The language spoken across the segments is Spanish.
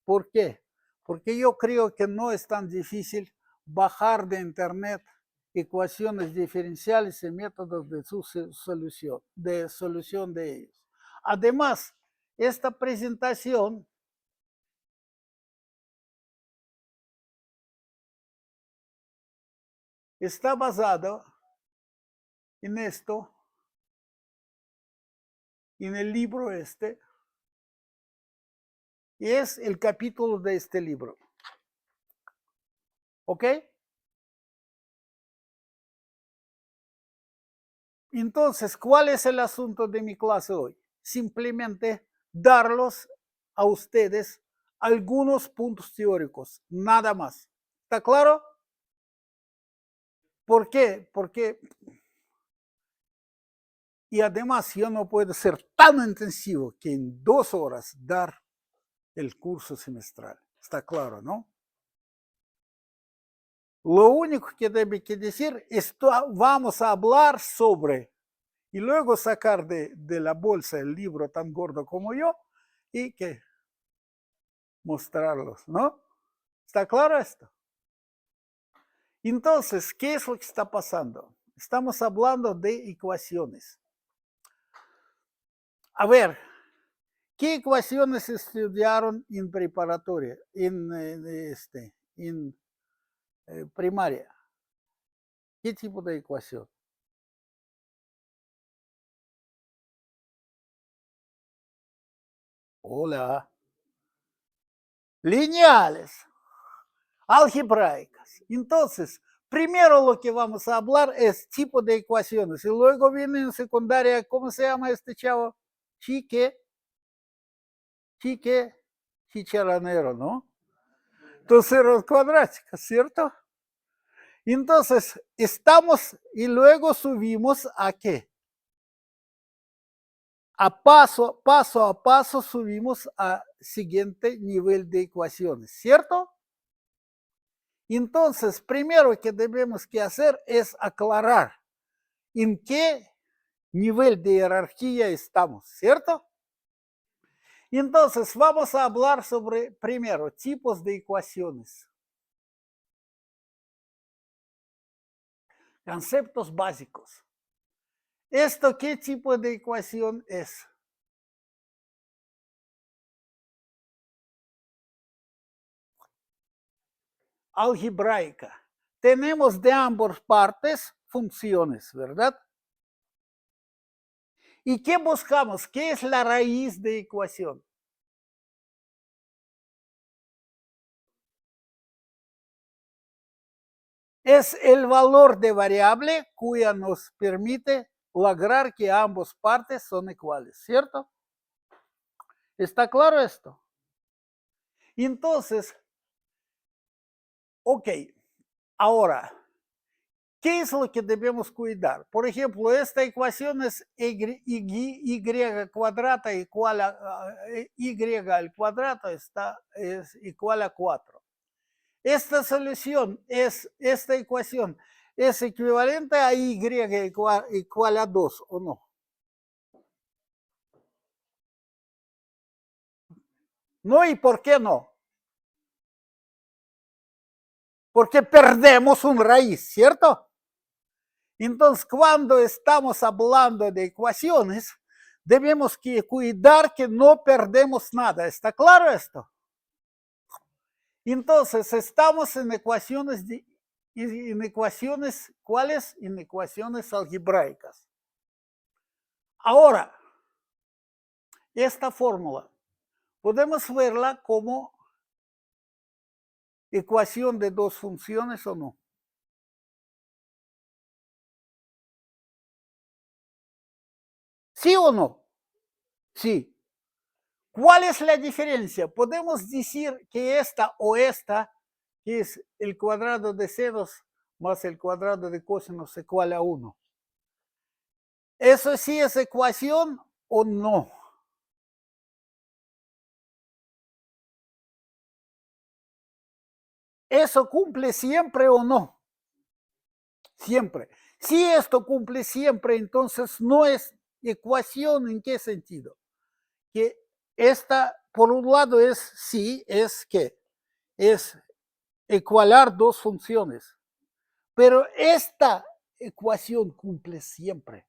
¿Por qué? Porque yo creo que no es tan difícil bajar de internet ecuaciones diferenciales y métodos de su solución de ellos. Además, esta presentación está basada en esto, en el libro este, y es el capítulo de este libro. ¿Ok? Entonces, ¿cuál es el asunto de mi clase hoy? Simplemente darlos a ustedes algunos puntos teóricos, nada más. ¿Está claro? ¿Por qué? Porque, y además yo no puedo ser tan intensivo que en 2 horas dar el curso semestral. Está claro, ¿no? Lo único que debe que decir es que vamos a hablar sobre, y luego sacar de la bolsa el libro tan gordo como yo y que mostrarlos, ¿no? ¿Está claro esto? Entonces, ¿qué es lo que está pasando? Estamos hablando de ecuaciones. A ver, ¿qué ecuaciones estudiaron en preparatoria, en primaria? ¿Qué tipo de ecuación? Hola. Lineales, algebraicas. Entonces, primero lo que vamos a hablar es tipo de ecuaciones. Y luego viene en secundaria, ¿cómo se llama este chavo? Chicharronero, ¿no? Terceros cuadráticas, ¿cierto? Entonces, estamos y luego subimos a qué? Paso a paso subimos a siguiente nivel de ecuaciones, ¿cierto? Entonces, primero que debemos que hacer es aclarar en qué nivel de jerarquía estamos, ¿cierto? Entonces, vamos a hablar sobre, primero, tipos de ecuaciones. Conceptos básicos. ¿Esto qué tipo de ecuación es? Algebraica. Tenemos de ambas partes funciones, ¿verdad? ¿Y qué buscamos? ¿Qué es la raíz de ecuación? Es el valor de variable cuya nos permite lograr que ambas partes son iguales, ¿cierto? ¿Está claro esto? Entonces, ok, ahora, ¿qué es lo que debemos cuidar? Por ejemplo, esta ecuación es y cuadrada igual a y al cuadrado es igual a 4. Esta solución esta ecuación es equivalente a y igual a 2, ¿o no? No, ¿y por qué no? Porque perdemos una raíz, ¿cierto? Entonces, cuando estamos hablando de ecuaciones, debemos que cuidar que no perdemos nada. ¿Está claro esto? Entonces, estamos en ecuaciones, ¿cuáles? En ecuaciones algebraicas. Ahora, esta fórmula, podemos verla como ecuación de dos funciones o no. ¿Sí o no? Sí. ¿Cuál es la diferencia? Podemos decir que esta o esta, que es el cuadrado de senos más el cuadrado de cosinos igual a 1. ¿Eso sí es ecuación o no? ¿Eso cumple siempre o no? Siempre. Si esto cumple siempre, entonces no es ecuación. ¿En qué sentido? Que esta por un lado es sí, es que es ecualar dos funciones, pero esta ecuación cumple siempre.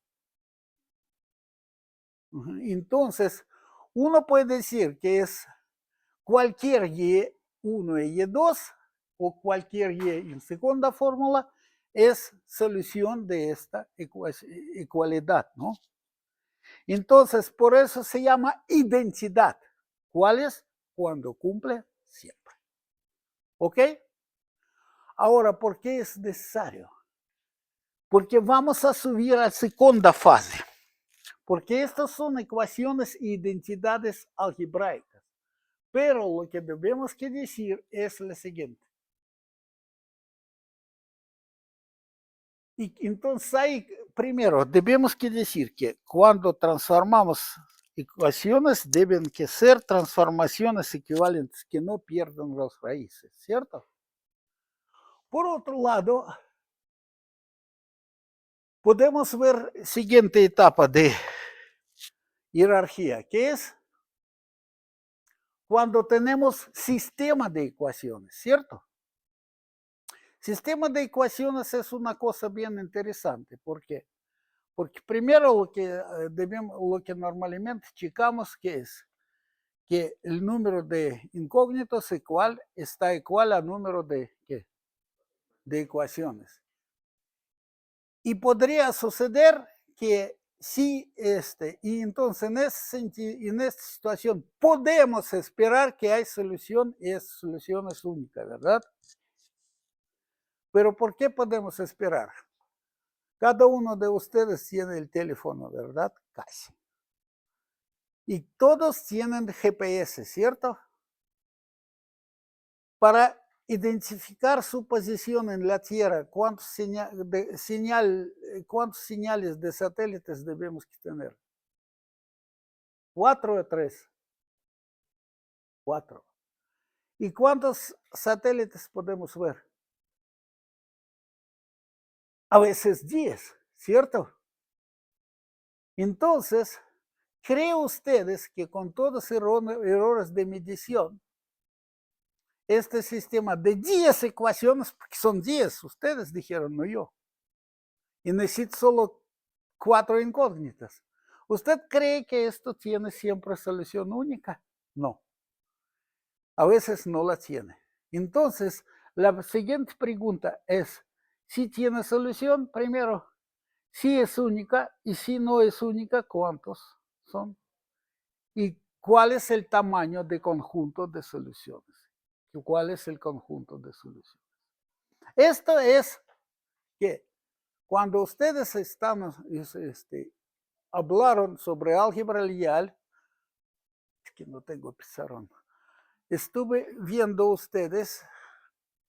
Entonces, uno puede decir que es cualquier Y1 y Y2 o cualquier Y en segunda fórmula es solución de esta ecualidad, ¿no? Entonces, por eso se llama identidad. ¿Cuál es? Cuando cumple siempre. ¿Ok? Ahora, ¿por qué es necesario? Porque vamos a subir a la segunda fase. Porque estas son ecuaciones e identidades algebraicas. Pero lo que debemos que decir es lo siguiente. Y entonces ahí, primero, debemos que decir que cuando transformamos ecuaciones deben que ser transformaciones equivalentes que no pierdan las raíces, ¿cierto? Por otro lado, podemos ver siguiente etapa de jerarquía, que es cuando tenemos sistema de ecuaciones, ¿cierto? Sistema de ecuaciones es una cosa bien interesante. ¿Por qué? Porque primero lo que normalmente checamos que es que el número de incógnitos está igual al número de, ¿qué? De ecuaciones. Y podría suceder que si y entonces en esta situación podemos esperar que hay solución y esa solución es única, ¿verdad? Pero ¿por qué podemos esperar? Cada uno de ustedes tiene el teléfono, ¿verdad? Casi. Y todos tienen GPS, ¿cierto? Para identificar su posición en la Tierra, ¿cuántos señales de satélites debemos tener? 4 o 3. 4. ¿Y cuántos satélites podemos ver? A veces 10, ¿cierto? Entonces, ¿creen ustedes que con todos errores de medición, este sistema de 10 ecuaciones, porque son 10, ustedes dijeron, no yo, y necesito solo 4 incógnitas? ¿Usted cree que esto tiene siempre solución única? No. A veces no la tiene. Entonces, la siguiente pregunta es, si tiene solución, primero, si es única y si no es única, ¿cuántos son? ¿Y cuál es el tamaño de conjunto de soluciones? ¿Cuál es el conjunto de soluciones? Esto es que cuando ustedes hablaron sobre álgebra lineal, es que no tengo pizarrón, estuve viendo ustedes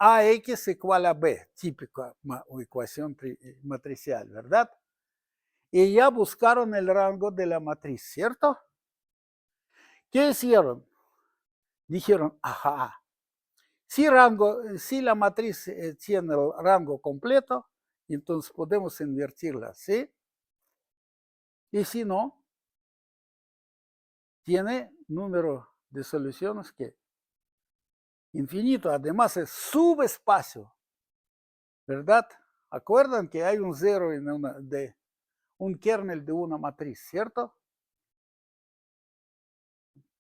AX igual a B, típica ecuación matricial, ¿verdad? Y ya buscaron el rango de la matriz, ¿cierto? ¿Qué hicieron? Dijeron, ajá, si la matriz tiene el rango completo, entonces podemos invertirla, ¿sí? Y si no, tiene número de soluciones que infinito, además es subespacio, ¿verdad? Acuerdan que hay un cero en un kernel de una matriz, ¿cierto?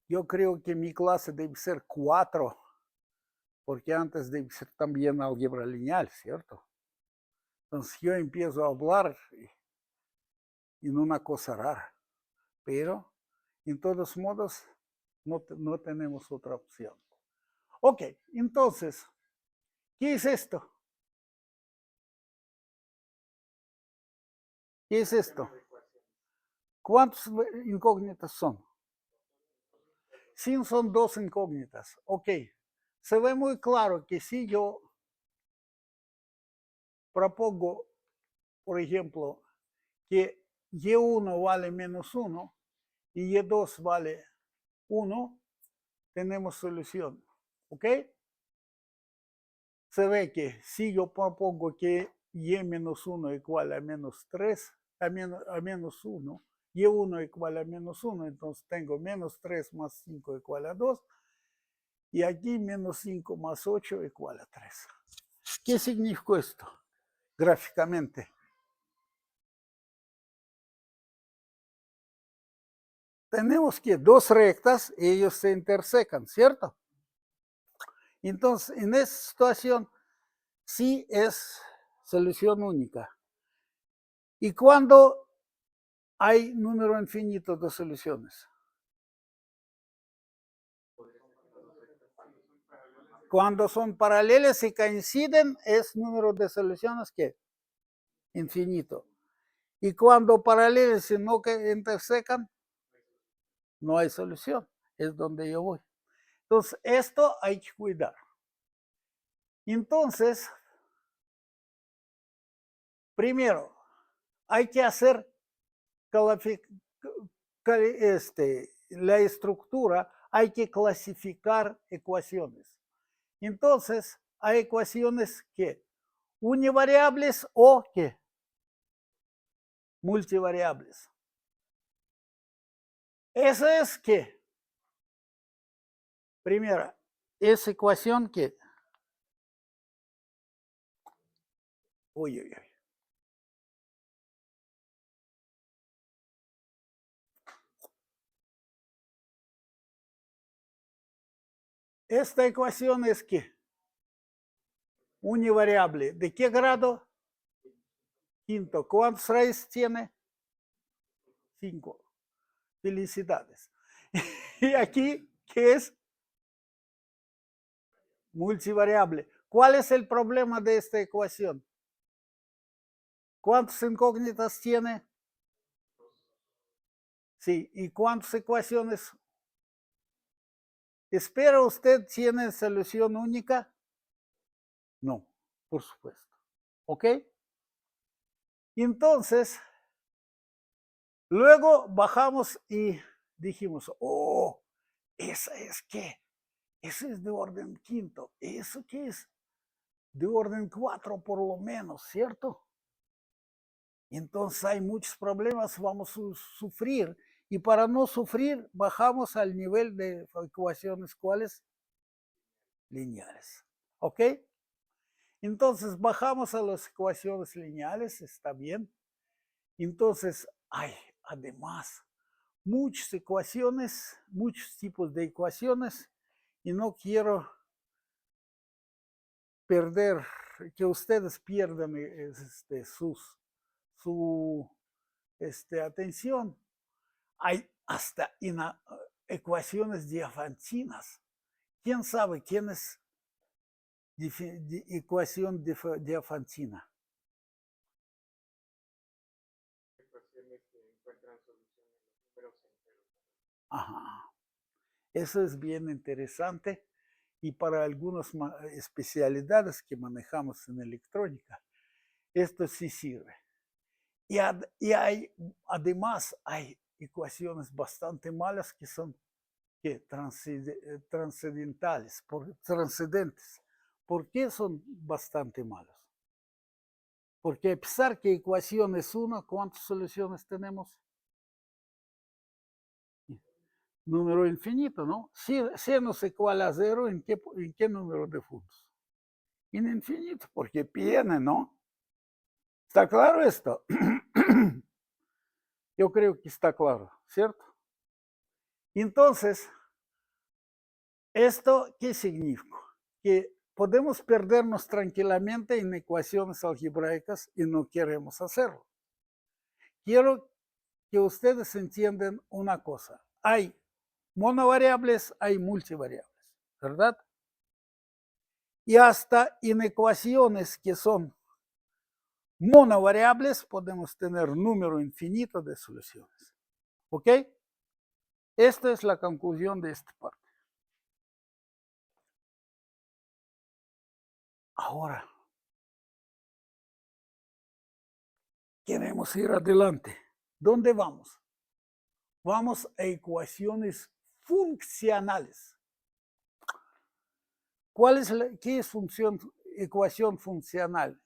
Yo creo que mi clase debe ser 4, porque antes debe ser también álgebra lineal, ¿cierto? Entonces yo empiezo a hablar en una cosa rara, pero en todos modos no tenemos otra opción. Ok, entonces, ¿qué es esto? ¿Qué es esto? ¿Cuántas incógnitas son? Sí, son 2 incógnitas. Ok, se ve muy claro que si yo propongo, por ejemplo, que Y1 vale menos 1 y Y2 vale 1, tenemos solución. ¿Ok? Se ve que si yo propongo que Y menos 1 igual a menos 3, a menos 1, y1 igual a menos 1, entonces tengo menos 3 más 5 igual a 2, y aquí menos 5 más 8 igual a 3. ¿Qué significa esto gráficamente? Tenemos que dos rectas, ellos se intersecan, ¿cierto? Entonces, en esta situación, sí es solución única. ¿Y cuando hay número infinito de soluciones? Cuando son paralelas y coinciden, es número de soluciones que infinito. Y cuando paralelas y no que intersecan, no hay solución. Es donde yo voy. Entonces, esto hay que cuidar. Entonces, primero, hay que hacer la estructura, hay que clasificar ecuaciones. Entonces, hay ecuaciones que univariables o que multivariables. Esa es que, primera, esa ecuación que, uy, uy, uy. Esta ecuación es que univariable. ¿De qué grado? Quinto. ¿Cuántas raíces tiene? 5. Felicidades. Y aquí, ¿qué es? Multivariable. ¿Cuál es el problema de esta ecuación? ¿Cuántas incógnitas tiene? Sí. ¿Y cuántas ecuaciones? ¿Espera usted tiene solución única? No, por supuesto. ¿Ok? Entonces, luego bajamos y dijimos, oh, esa es qué, esa es de orden quinto, ¿eso qué es? De orden 4 por lo menos, ¿cierto? Entonces hay muchos problemas, vamos a sufrir. Y para no sufrir, bajamos al nivel de ecuaciones, ¿cuáles? Lineales. ¿Ok? Entonces bajamos a las ecuaciones lineales, está bien. Entonces hay además muchas ecuaciones, muchos tipos de ecuaciones, y no quiero perder, que ustedes pierdan su atención. Hay hasta ecuaciones diafantinas. ¿Quién sabe quién es ecuación diafantina? Ajá. Eso es bien interesante y para algunas especialidades que manejamos en electrónica, esto sí sirve. Y además hay ecuaciones bastante malas que son transcendentales. ¿Por qué son bastante malos? Porque a pesar que ecuación es una, ¿cuántas soluciones tenemos? Número infinito, ¿no? Si seno es igual a 0, ¿en qué número de puntos? En infinito, porque tiene, ¿no? ¿Está claro esto? Yo creo que está claro, ¿cierto? Entonces, ¿esto qué significa? Que podemos perdernos tranquilamente en ecuaciones algebraicas y no queremos hacerlo. Quiero que ustedes entiendan una cosa. Hay monovariables, hay multivariables, ¿verdad? Y hasta en ecuaciones que son monovariables podemos tener número infinito de soluciones. ¿Ok? Esta es la conclusión de esta parte. Ahora, queremos ir adelante. ¿Dónde vamos? Vamos a ecuaciones funcionales. ¿Qué es ecuación funcional?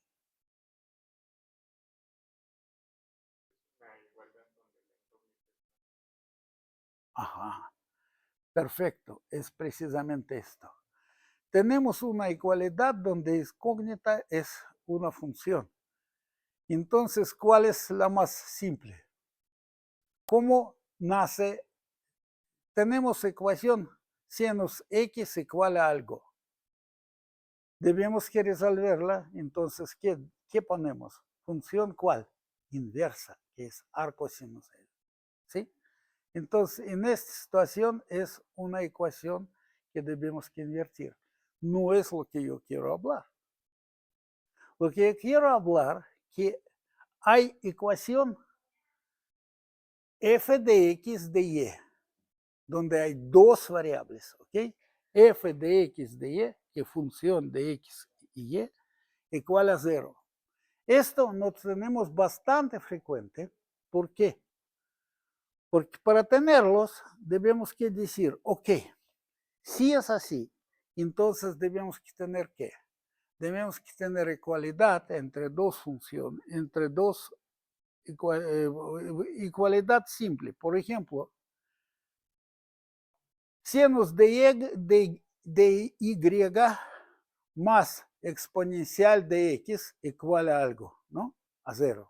Ajá, perfecto, es precisamente esto. Tenemos una igualdad donde incógnita es una función. Entonces, ¿cuál es la más simple? ¿Cómo nace? Tenemos ecuación sinus x igual a algo. Debemos que resolverla, entonces, ¿qué ponemos? ¿Función cuál? Inversa, que es arco sinusoidal. ¿Sí? Entonces, en esta situación es una ecuación que debemos que invertir. No es lo que yo quiero hablar. Lo que yo quiero hablar que hay ecuación f de x de y, donde hay dos variables, ¿ok? F de x de y, que función de x y y, igual a 0. Esto lo tenemos bastante frecuente. ¿Por qué? Porque para tenerlos debemos que decir, ok, si es así, entonces debemos que tener ¿qué? Debemos que tener igualdad entre dos funciones, entre dos igualdad simple. Por ejemplo, sinus de y más exponencial de x igual a algo, ¿no? A 0.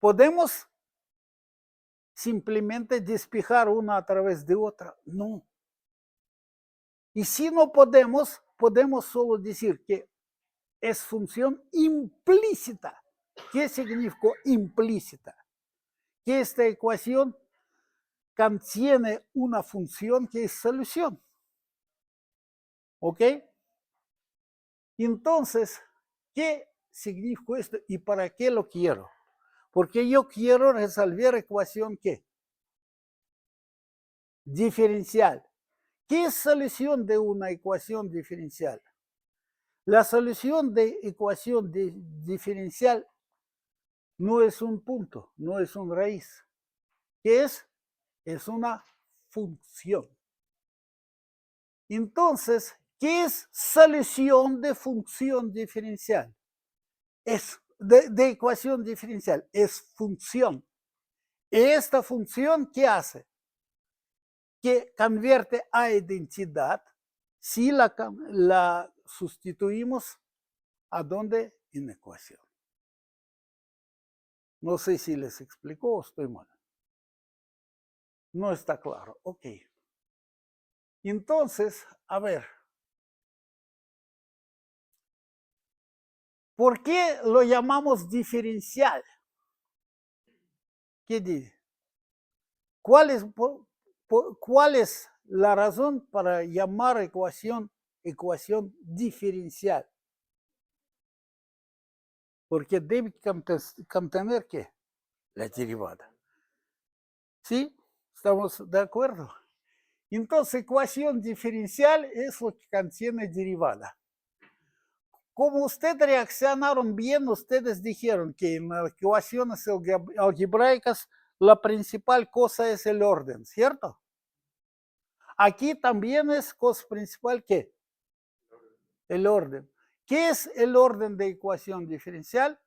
¿Podemos simplemente despejar una a través de otra? No. Y si no podemos, podemos solo decir que es función implícita. ¿Qué significa implícita? Que esta ecuación contiene una función que es solución. ¿Ok? Entonces, ¿qué significa esto y para qué lo quiero? Porque yo quiero resolver ecuación ¿qué? Diferencial. ¿Qué es solución de una ecuación diferencial? La solución de ecuación diferencial no es un punto, no es una raíz. ¿Qué es? Es una función. Entonces, ¿qué es solución de función diferencial? Es de ecuación diferencial, es función. Esta función, ¿qué hace? Que convierte a identidad si la sustituimos a dónde en ecuación. No sé si les explicó o estoy mal. No está claro. Ok. Entonces, a ver. ¿Por qué lo llamamos diferencial? ¿Qué dice? ¿Cuál es la razón para llamar ecuación diferencial? Porque debe contener ¿qué? La derivada. ¿Sí? ¿Estamos de acuerdo? Entonces, ecuación diferencial es lo que contiene derivada. Como ustedes reaccionaron bien, ustedes dijeron que en las ecuaciones algebraicas la principal cosa es el orden, ¿cierto? Aquí también es cosa principal ¿qué? El orden. ¿Qué es el orden de ecuación diferencial?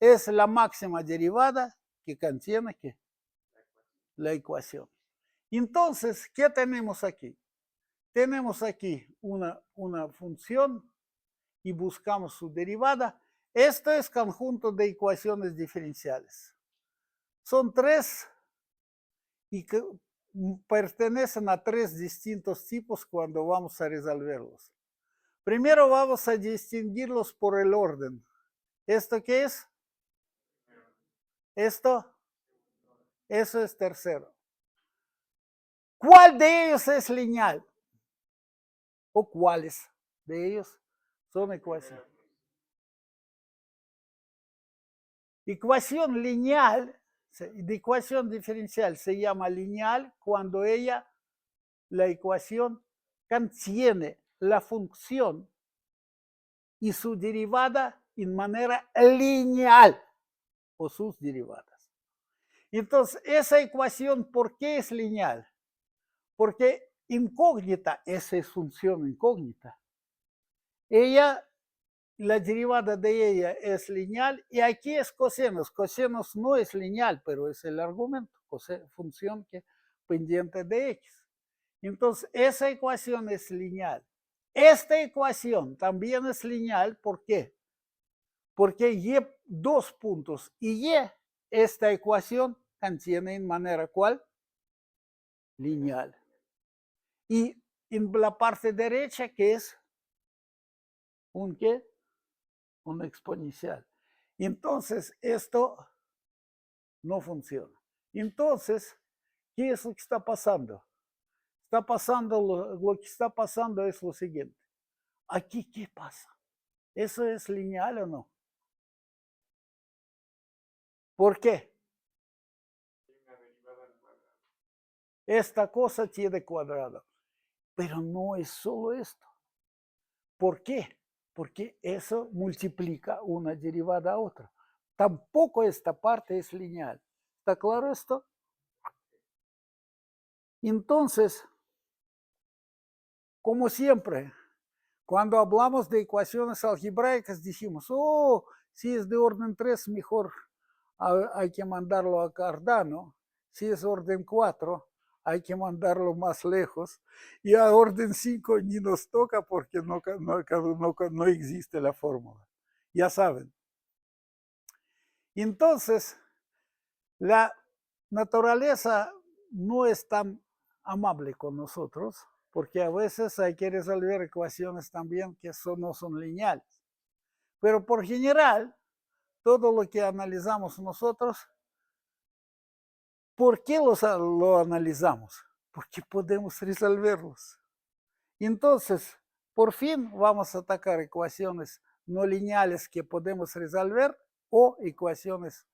Es la máxima derivada que contiene ¿qué? La ecuación. Entonces, ¿qué tenemos aquí? Tenemos aquí una función y buscamos su derivada. Esto es conjunto de ecuaciones diferenciales. Son tres y que pertenecen a tres distintos tipos cuando vamos a resolverlos. Primero vamos a distinguirlos por el orden. ¿Esto qué es? Esto. Eso es tercero. ¿Cuál de ellos es lineal? ¿O cuáles de ellos son ecuaciones? Ecuación lineal, de ecuación diferencial se llama lineal cuando la ecuación contiene la función y su derivada en manera lineal o sus derivadas. Entonces, esa ecuación, ¿por qué es lineal? Porque incógnita, esa es función incógnita. La derivada de ella es lineal y aquí es cosenos. Cosenos no es lineal, pero es el argumento. función que pendiente de x. Entonces, esa ecuación es lineal. Esta ecuación también es lineal, ¿por qué? Porque y dos puntos y y esta ecuación contiene en manera ¿cuál? Lineal. Y en la parte derecha, ¿qué es? ¿Un qué? Un exponencial. Entonces, esto no funciona. Entonces, ¿qué es lo que está pasando? Lo que está pasando es lo siguiente. Aquí, ¿qué pasa? ¿Eso es lineal o no? ¿Por qué? Esta cosa tiene cuadrado. Pero no es solo esto. ¿Por qué? Porque eso multiplica una derivada a otra. Tampoco esta parte es lineal. ¿Está claro esto? Entonces, como siempre, cuando hablamos de ecuaciones algebraicas, decimos, oh, si es de orden 3, mejor hay que mandarlo a Cardano. Si es orden 4, hay que mandarlo más lejos. Y a orden 5 ni nos toca porque no existe la fórmula. Ya saben. Entonces, la naturaleza no es tan amable con nosotros, porque a veces hay que resolver ecuaciones también que no son lineales. Pero por general, todo lo que analizamos nosotros, ¿por qué lo analizamos? Porque podemos resolverlos. Entonces, por fin vamos a atacar ecuaciones no lineales que podemos resolver o ecuaciones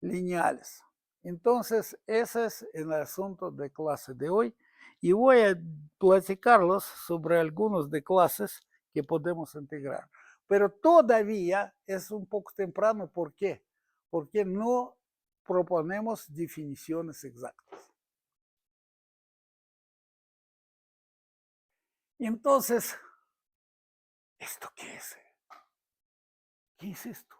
lineales. Entonces, ese es el asunto de clase de hoy y voy a platicarlos sobre algunos de clases que podemos integrar. Pero todavía es un poco temprano. ¿Por qué? Porque no proponemos definiciones exactas. Entonces, ¿esto qué es? ¿Qué es esto?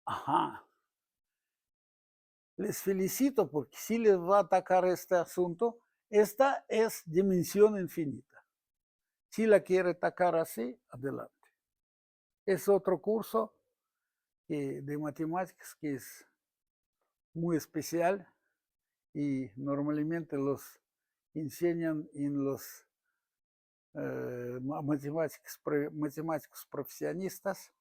Ajá. Les felicito porque si les va a atacar este asunto, esta es dimensión infinita. Si la quiere atacar así, adelante. Es otro curso de matemáticas que es muy especial y normalmente los enseñan en los matemáticos profesionistas.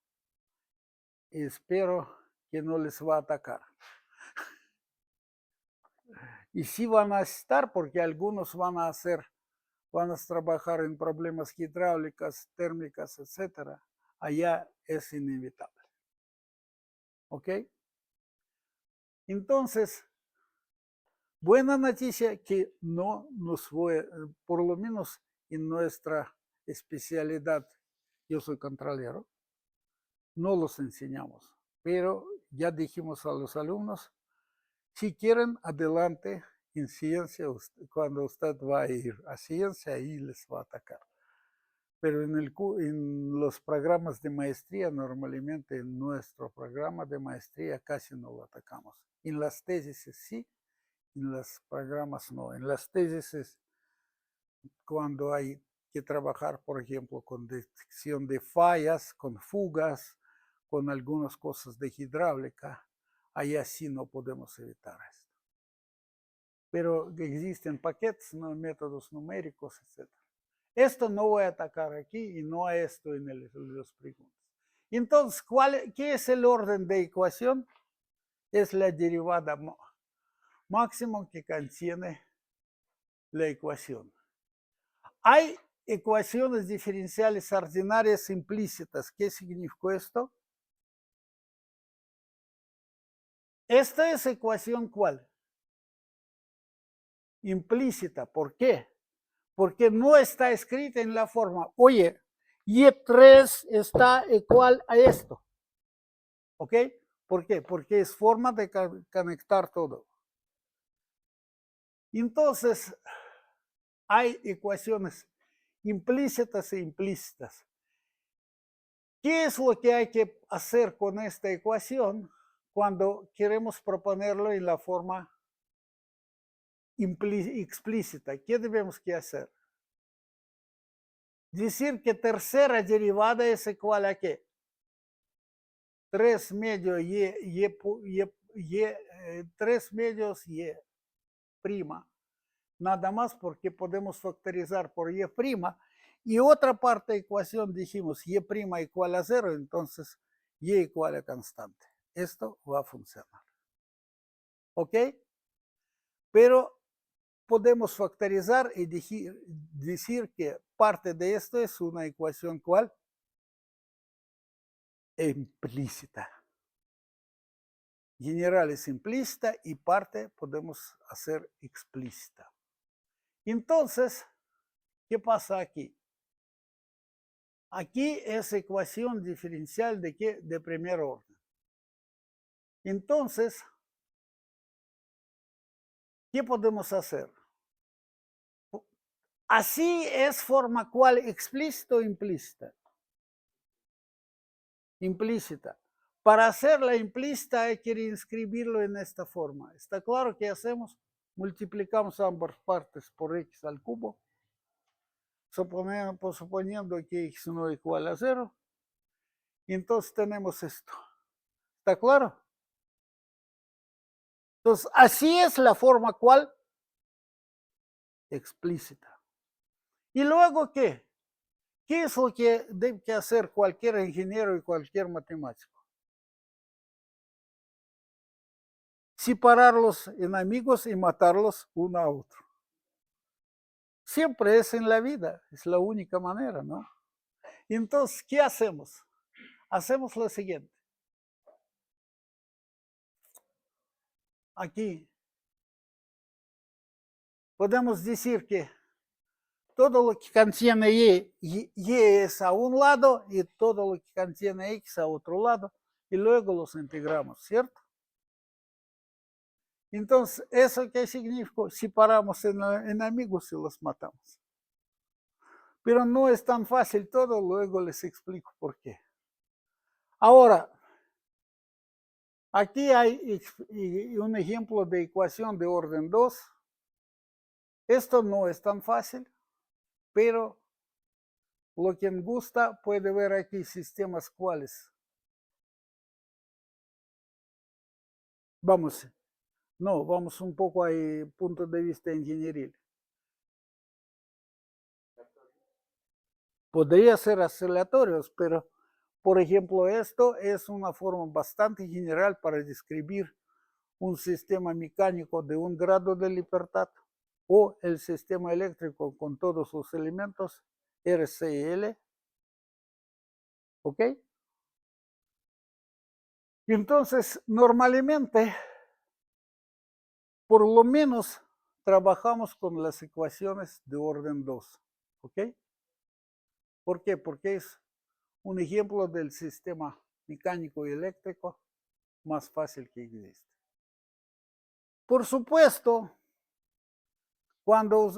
Espero que no les va a atacar. Y sí van a estar porque algunos van a trabajar en problemas hidráulicas, térmicas, etcétera. Allá es inevitable. ¿Ok? Entonces, buena noticia que no nos fue, por lo menos en nuestra especialidad, yo soy contralero, no los enseñamos, pero ya dijimos a los alumnos, si quieren, adelante en ciencia, cuando usted va a ir a ciencia, ahí les va a atacar. Pero en los programas de maestría, normalmente en nuestro programa de maestría casi no lo atacamos. En las tesis sí, en los programas no. En las tesis, cuando hay que trabajar, por ejemplo, con detección de fallas, con fugas, con algunas cosas de hidráulica, allá sí no podemos evitar esto. Pero existen paquetes, métodos numéricos, etc. Esto no voy a atacar aquí y no a esto en los preguntas. Entonces, ¿qué es el orden de ecuación? Es la derivada máxima que contiene la ecuación. Hay ecuaciones diferenciales ordinarias implícitas. ¿Qué significa esto? Esta es ecuación ¿cuál? Implícita. ¿Por qué? Porque no está escrita en la forma, oye, y3 está igual a esto. ¿Ok? ¿Por qué? Porque es forma de conectar todo. Entonces, hay ecuaciones implícitas e implícitas. ¿Qué es lo que hay que hacer con esta ecuación cuando queremos proponerlo en la forma explícita? ¿Qué debemos que hacer? Decir que tercera derivada es igual a ¿qué? 3 medios y 3 medios y prima. Nada más porque podemos factorizar por y prima. Y otra parte de ecuación dijimos y prima igual a 0, entonces y igual a constante. Esto va a funcionar. ¿Ok? Pero podemos factorizar y decir que parte de esto es una ecuación ¿cuál? Implícita. General es implícita y parte podemos hacer explícita. Entonces, ¿qué pasa aquí? Aquí es ecuación diferencial de ¿qué? De primer orden. Entonces, ¿qué podemos hacer? Así es forma cual explícita o implícita. Implícita. Para hacerla implícita hay que reinscribirlo en esta forma. ¿Está claro qué hacemos? Multiplicamos ambas partes por x al cubo, suponiendo que x no igual a 0. Y entonces tenemos esto. ¿Está claro? Entonces, así es la forma cual explícita. ¿Y luego qué? ¿Qué es lo que debe hacer cualquier ingeniero y cualquier matemático? Separarlos en amigos y matarlos uno a otro. Siempre es en la vida, es la única manera, ¿no? Entonces, ¿qué hacemos? Hacemos lo siguiente. Aquí podemos decir que todo lo que contiene y es a un lado y todo lo que contiene x a otro lado y luego los integramos, ¿cierto? Entonces, ¿eso qué significa? Separamos en amigos y los matamos. Pero no es tan fácil todo, luego les explico por qué. Ahora, aquí hay un ejemplo de ecuación de orden 2. Esto no es tan fácil, pero lo que me gusta puede ver aquí sistemas cuáles. Vamos un poco a punto de vista ingenieril. Podría ser aleatorios, pero por ejemplo, esto es una forma bastante general para describir un sistema mecánico de un grado de libertad o el sistema eléctrico con todos sus elementos RCL. ¿Ok? Y entonces, normalmente, por lo menos, trabajamos con las ecuaciones de orden 2. ¿Ok? ¿Por qué? Porque es un ejemplo del sistema mecánico y eléctrico más fácil que existe. Por supuesto, cuando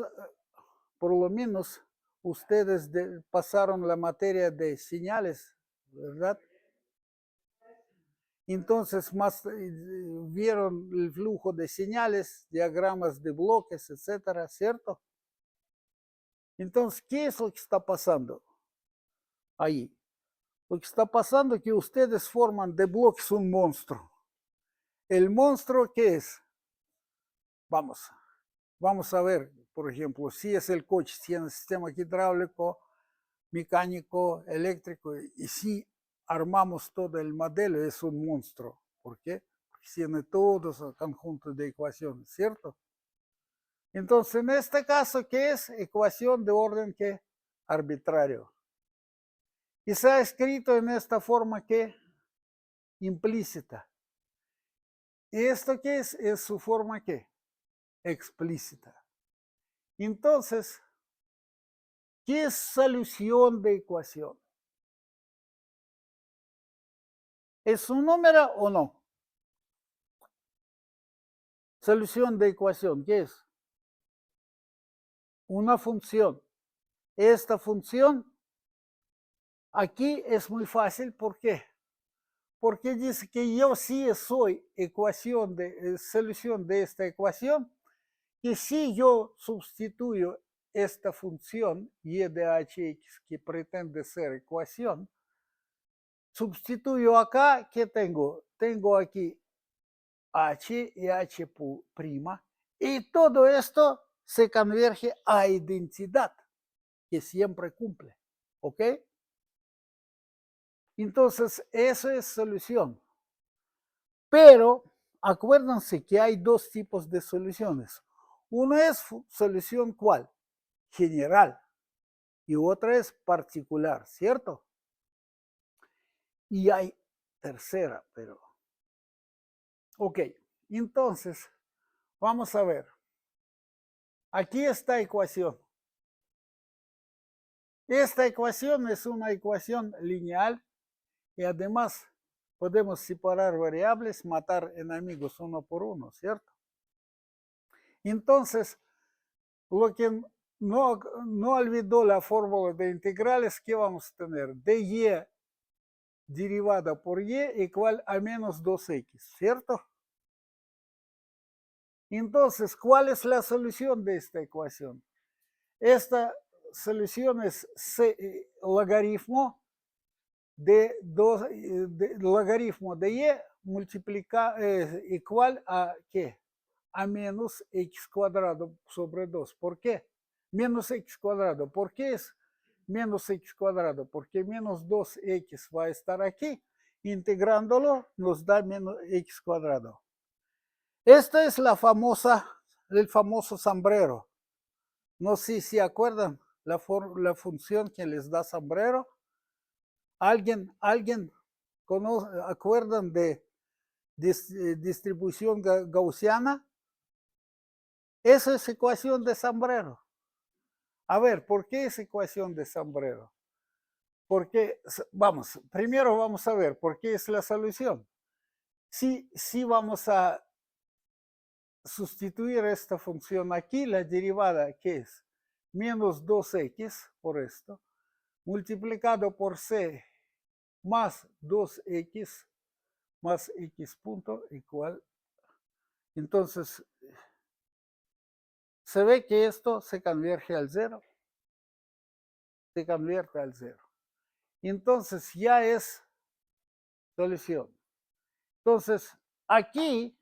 por lo menos ustedes pasaron la materia de señales, ¿verdad? Entonces vieron el flujo de señales, diagramas de bloques, etcétera, ¿cierto? Entonces, ¿qué es lo que está pasando ahí? Lo que está pasando es que ustedes forman de bloques un monstruo. ¿El monstruo qué es? Vamos a ver, por ejemplo, si es el coche, si tiene sistema hidráulico, mecánico, eléctrico, y si armamos todo el modelo, es un monstruo. ¿Por qué? Porque tiene todos los conjuntos de ecuaciones, ¿cierto? Entonces, en este caso, ¿qué es? Ecuación de orden ¿qué? Arbitrario. Y se ha escrito en esta forma que implícita. ¿Y esto qué es? Es su forma ¿qué? Explícita. Entonces, ¿qué es solución de ecuación? ¿Es un número o no? Solución de ecuación, ¿qué es? Una función. Esta función Aquí es muy fácil, ¿por qué? Porque dice que yo sí soy solución de esta ecuación, y si yo sustituyo esta función y de hx que pretende ser ecuación, sustituyo acá, ¿qué tengo? Tengo aquí h y h', y todo esto se converge a identidad, que siempre cumple, ¿ok? Entonces, eso es solución. Pero acuérdense que hay dos tipos de soluciones. Uno es solución ¿cuál? General. Y otra es particular, ¿cierto? Y hay tercera, pero... Ok, entonces, vamos a ver. Aquí está ecuación. Esta ecuación es una ecuación lineal y además podemos separar variables, matar enemigos uno por uno, ¿cierto? Entonces, lo que no olvidó la fórmula de integrales, ¿qué vamos a tener? dy derivada por y igual a menos 2x, ¿cierto? Entonces, ¿cuál es la solución de esta ecuación? Esta solución es logaritmo logaritmo de y igual a ¿qué? A menos x cuadrado sobre 2. ¿Por qué? Menos x cuadrado. ¿Por qué es menos x cuadrado? Porque menos 2x va a estar aquí. Integrándolo nos da menos x cuadrado. Esta es el famoso sombrero. No sé si acuerdan la función que les da sombrero. ¿Alguien acuerdan de distribución gaussiana? Esa es ecuación de sombrero. A ver, ¿por qué es ecuación de sombrero? Porque, vamos, primero vamos a ver por qué es la solución. Si vamos a sustituir esta función aquí, la derivada que es menos 2x por esto, multiplicado por c más 2x más x punto igual. Entonces, se ve que esto se converge al 0. Se convierte al 0. Entonces, ya es solución. Entonces, aquí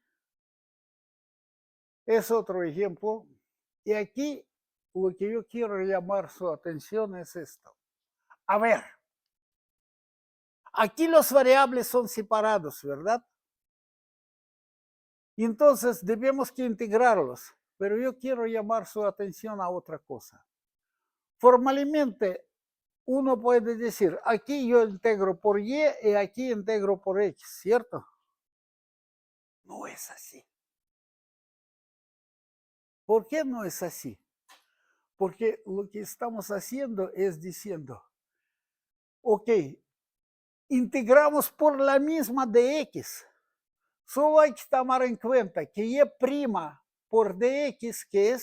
es otro ejemplo. Y aquí lo que yo quiero llamar su atención es esto. A ver, aquí los variables son separados, ¿verdad? Y entonces debemos que integrarlos. Pero yo quiero llamar su atención a otra cosa. Formalmente, uno puede decir, aquí yo integro por y aquí integro por x, ¿cierto? No es así. ¿Por qué no es así? Porque lo que estamos haciendo es diciendo, ok, integramos por la misma de x. Solo hay que tomar en cuenta que y' por dx, que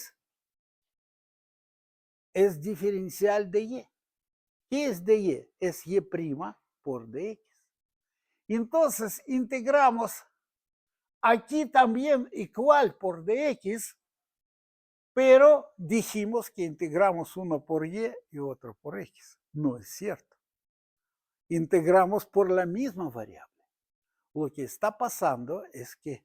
es diferencial de y. ¿Qué es de y? Es y' por dx. Entonces, integramos aquí también igual por dx, pero dijimos que integramos uno por y otro por x. No es cierto. Integramos por la misma variable. Lo que está pasando es que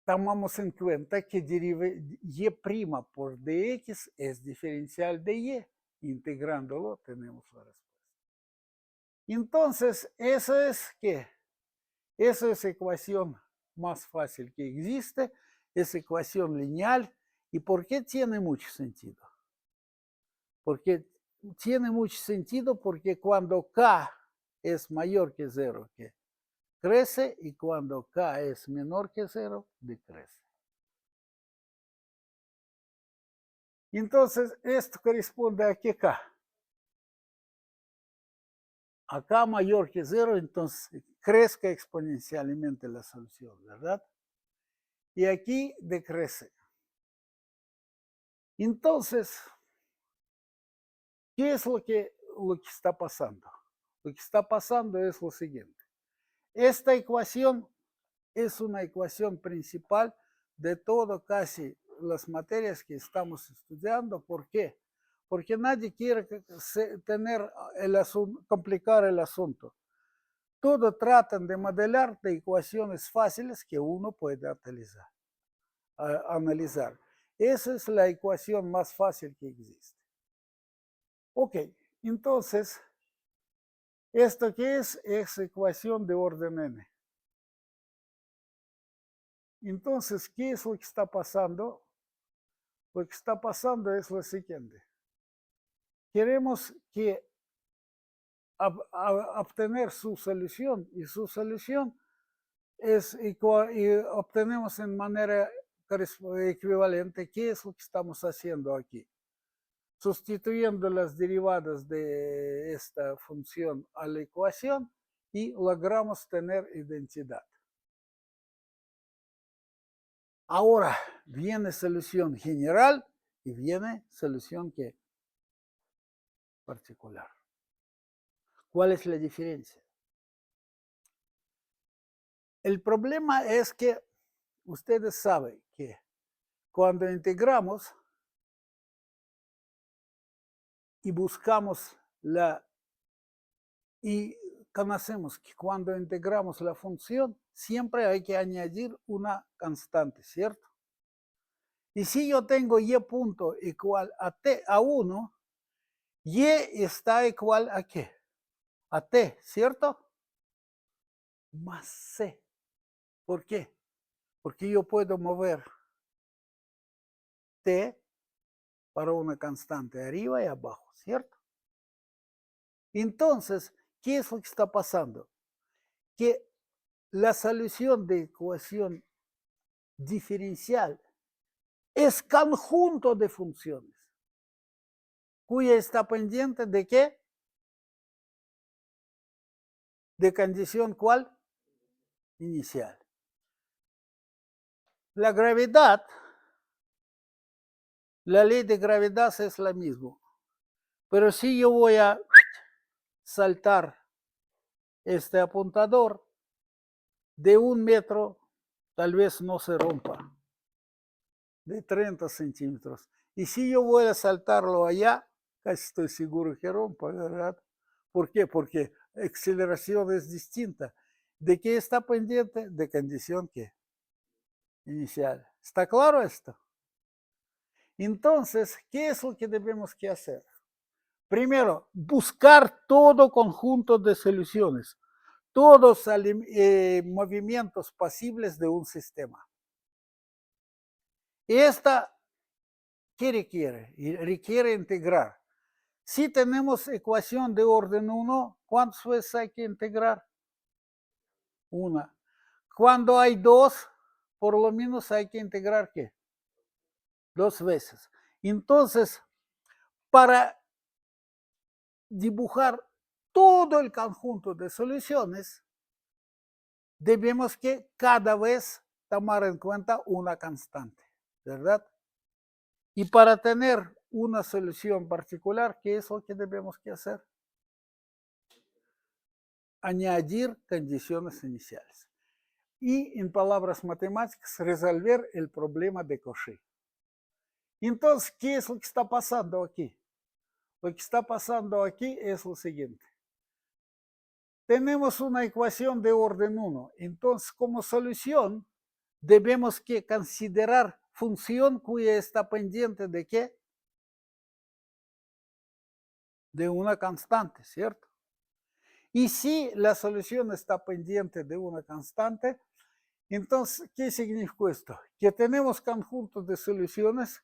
tomamos en cuenta que y' por dx es diferencial de y. Integrándolo tenemos la respuesta. Entonces, eso es ¿qué? Esa es ecuación más fácil que existe, es ecuación lineal. ¿Y por qué tiene mucho sentido? Porque tiene mucho sentido porque cuando k es mayor que 0, que crece, y cuando k es menor que 0, decrece. Entonces, esto corresponde a que k. A k mayor que 0, entonces crezca exponencialmente la solución, ¿verdad? Y aquí decrece. Entonces, ¿qué es lo que lo que está pasando? Lo que está pasando es lo siguiente. Esta ecuación es una ecuación principal de todo casi las materias que estamos estudiando. ¿Por qué? Porque nadie quiere tener el asunto, complicar el asunto. Todo tratan de modelar de ecuaciones fáciles que uno puede analizar. Esa es la ecuación más fácil que existe. Ok, entonces, ¿esto qué es? Es ecuación de orden n. Entonces, ¿qué es lo que está pasando? Lo que está pasando es lo siguiente. Queremos que obtener su solución y su solución es igual, y obtenemos en manera equivalente. ¿Qué es lo que estamos haciendo aquí? Sustituyendo las derivadas de esta función a la ecuación y logramos tener identidad. Ahora viene solución general y viene solución que particular. ¿Cuál es la diferencia? El problema es que ustedes saben que cuando integramos y buscamos y conocemos que cuando integramos la función siempre hay que añadir una constante, ¿cierto? Y si yo tengo y punto igual a t a 1, y está igual a qué? A t, ¿cierto? Más c. ¿Por qué? Porque yo puedo mover t para una constante arriba y abajo, ¿cierto? Entonces, ¿qué es lo que está pasando? Que la solución de ecuación diferencial es conjunto de funciones, cuya está pendiente de qué? De condición ¿cuál? Inicial. La gravedad, la ley de gravedad es la misma. Pero si yo voy a saltar este apuntador de 1 metro, tal vez no se rompa. De 30 centímetros. Y si yo voy a saltarlo allá, casi estoy seguro que rompa, ¿verdad? ¿Por qué? Porque aceleración es distinta. ¿De qué está pendiente? De condición que inicial. ¿Está claro esto? Entonces, ¿qué es lo que debemos que hacer? Primero, buscar todo conjunto de soluciones, todos movimientos posibles de un sistema. Y esta, ¿qué requiere? Requiere integrar. Si tenemos ecuación de orden 1, ¿cuántas veces hay que integrar? Una. Cuando hay 2, por lo menos hay que integrar ¿qué? 2 veces. Entonces, para dibujar todo el conjunto de soluciones, debemos que cada vez tomar en cuenta una constante, ¿verdad? Y para tener una solución particular, ¿qué es lo que debemos que hacer? Añadir condiciones iniciales. Y en palabras matemáticas, resolver el problema de Cauchy. Entonces, ¿qué es lo que está pasando aquí? Lo que está pasando aquí es lo siguiente. Tenemos una ecuación de orden 1. Entonces, como solución, debemos que considerar función cuya está pendiente de ¿qué? De una constante, ¿cierto? Y si la solución está pendiente de una constante, entonces, ¿qué significa esto? Que tenemos conjuntos de soluciones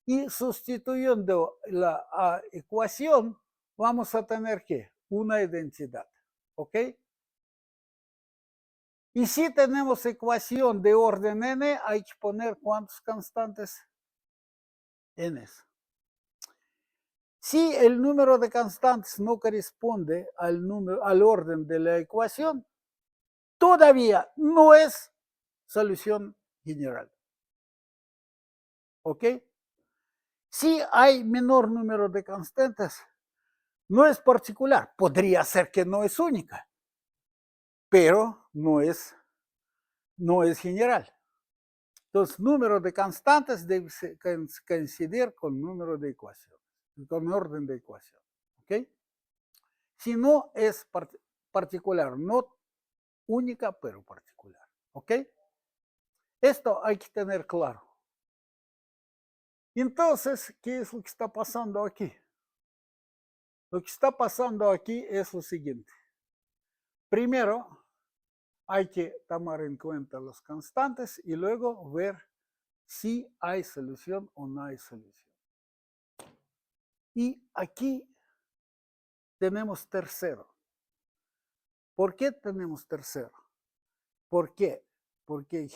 y sustituyendo la ecuación, vamos a tener ¿qué? Una identidad, ¿ok? Y si tenemos ecuación de orden n, hay que poner ¿cuántas constantes? N. Si el número de constantes no corresponde al orden de la ecuación, todavía no es solución general. ¿Ok? Si hay menor número de constantes, No es particular. Podría ser que no es única, pero no es general. Entonces, número de constantes debe coincidir con número de ecuaciones, con orden de ecuación. ¿Ok? Si no es particular, no única, pero particular. ¿Ok? Esto hay que tener claro. Entonces, ¿qué es lo que está pasando aquí? Lo que está pasando aquí es lo siguiente. Primero, hay que tomar en cuenta las constantes y luego ver si hay solución o no hay solución. Y aquí tenemos tercero. ¿Por qué tenemos tercero? ¿Por qué? Porque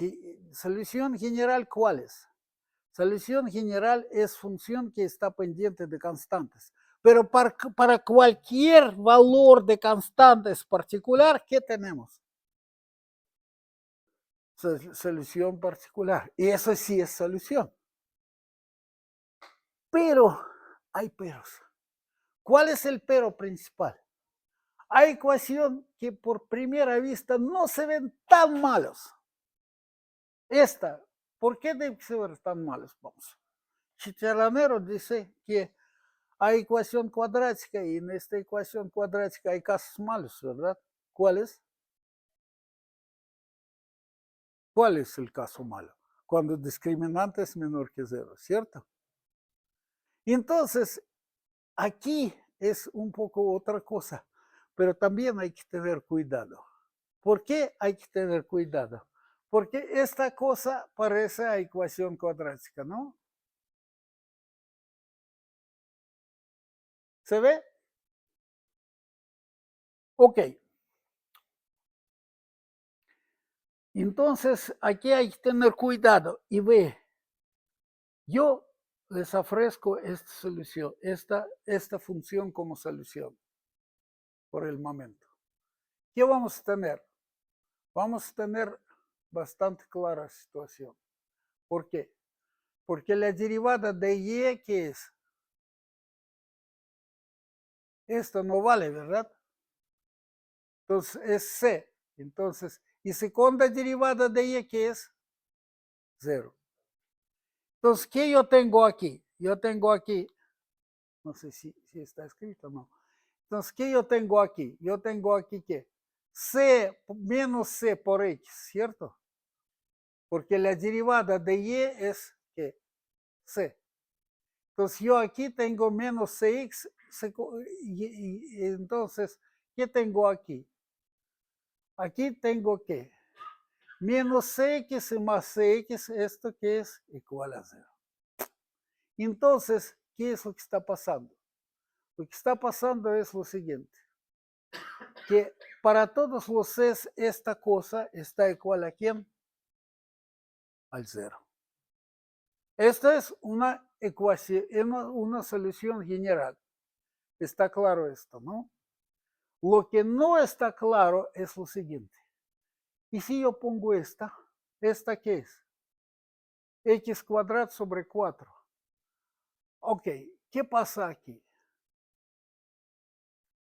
solución general, ¿cuál es? Solución general es función que está pendiente de constantes. Pero para cualquier valor de constantes particular, ¿qué tenemos? Solución particular. Y eso sí es solución. Pero hay peros. ¿Cuál es el pero principal? Hay ecuaciones que por primera vista no se ven tan malos. Esta, ¿por qué debe ser tan malos? Vamos. Chicharranero dice que hay ecuación cuadrática y en esta ecuación cuadrática hay casos malos, ¿verdad? ¿Cuáles? ¿Cuál es el caso malo? Cuando el discriminante es menor que 0, ¿cierto? Y entonces, aquí es un poco otra cosa, pero también hay que tener cuidado. ¿Por qué hay que tener cuidado? Porque esta cosa parece a ecuación cuadrática, ¿no? ¿Se ve? Ok. Entonces, aquí hay que tener cuidado y ve, yo les ofrezco esta solución, esta función como solución por el momento. ¿Qué vamos a tener? Vamos a tener bastante clara situación. ¿Por qué? Porque la derivada de y, ¿qué es? Esto no vale, ¿verdad? Entonces es c. Entonces, y segunda derivada de y, ¿qué es? 0. Entonces, ¿qué yo tengo aquí? Yo tengo aquí, no sé si está escrito o no. Entonces, ¿qué yo tengo aquí? Yo tengo aquí ¿qué? C menos C por X, ¿cierto? Porque la derivada de Y es ¿qué? C. Entonces, yo aquí tengo menos CX, y entonces, ¿qué tengo aquí? Aquí tengo ¿qué? Menos CX más CX, esto que es igual a 0. Entonces, ¿qué es lo que está pasando? Lo que está pasando es lo siguiente, que para todos los C esta cosa está igual a ¿quién? Al 0. Esta es una ecuación, una solución general. Está claro esto, ¿no? Lo que no está claro es lo siguiente. ¿Y si yo pongo esta? ¿Esta qué es? X cuadrado sobre 4. Ok, ¿qué pasa aquí?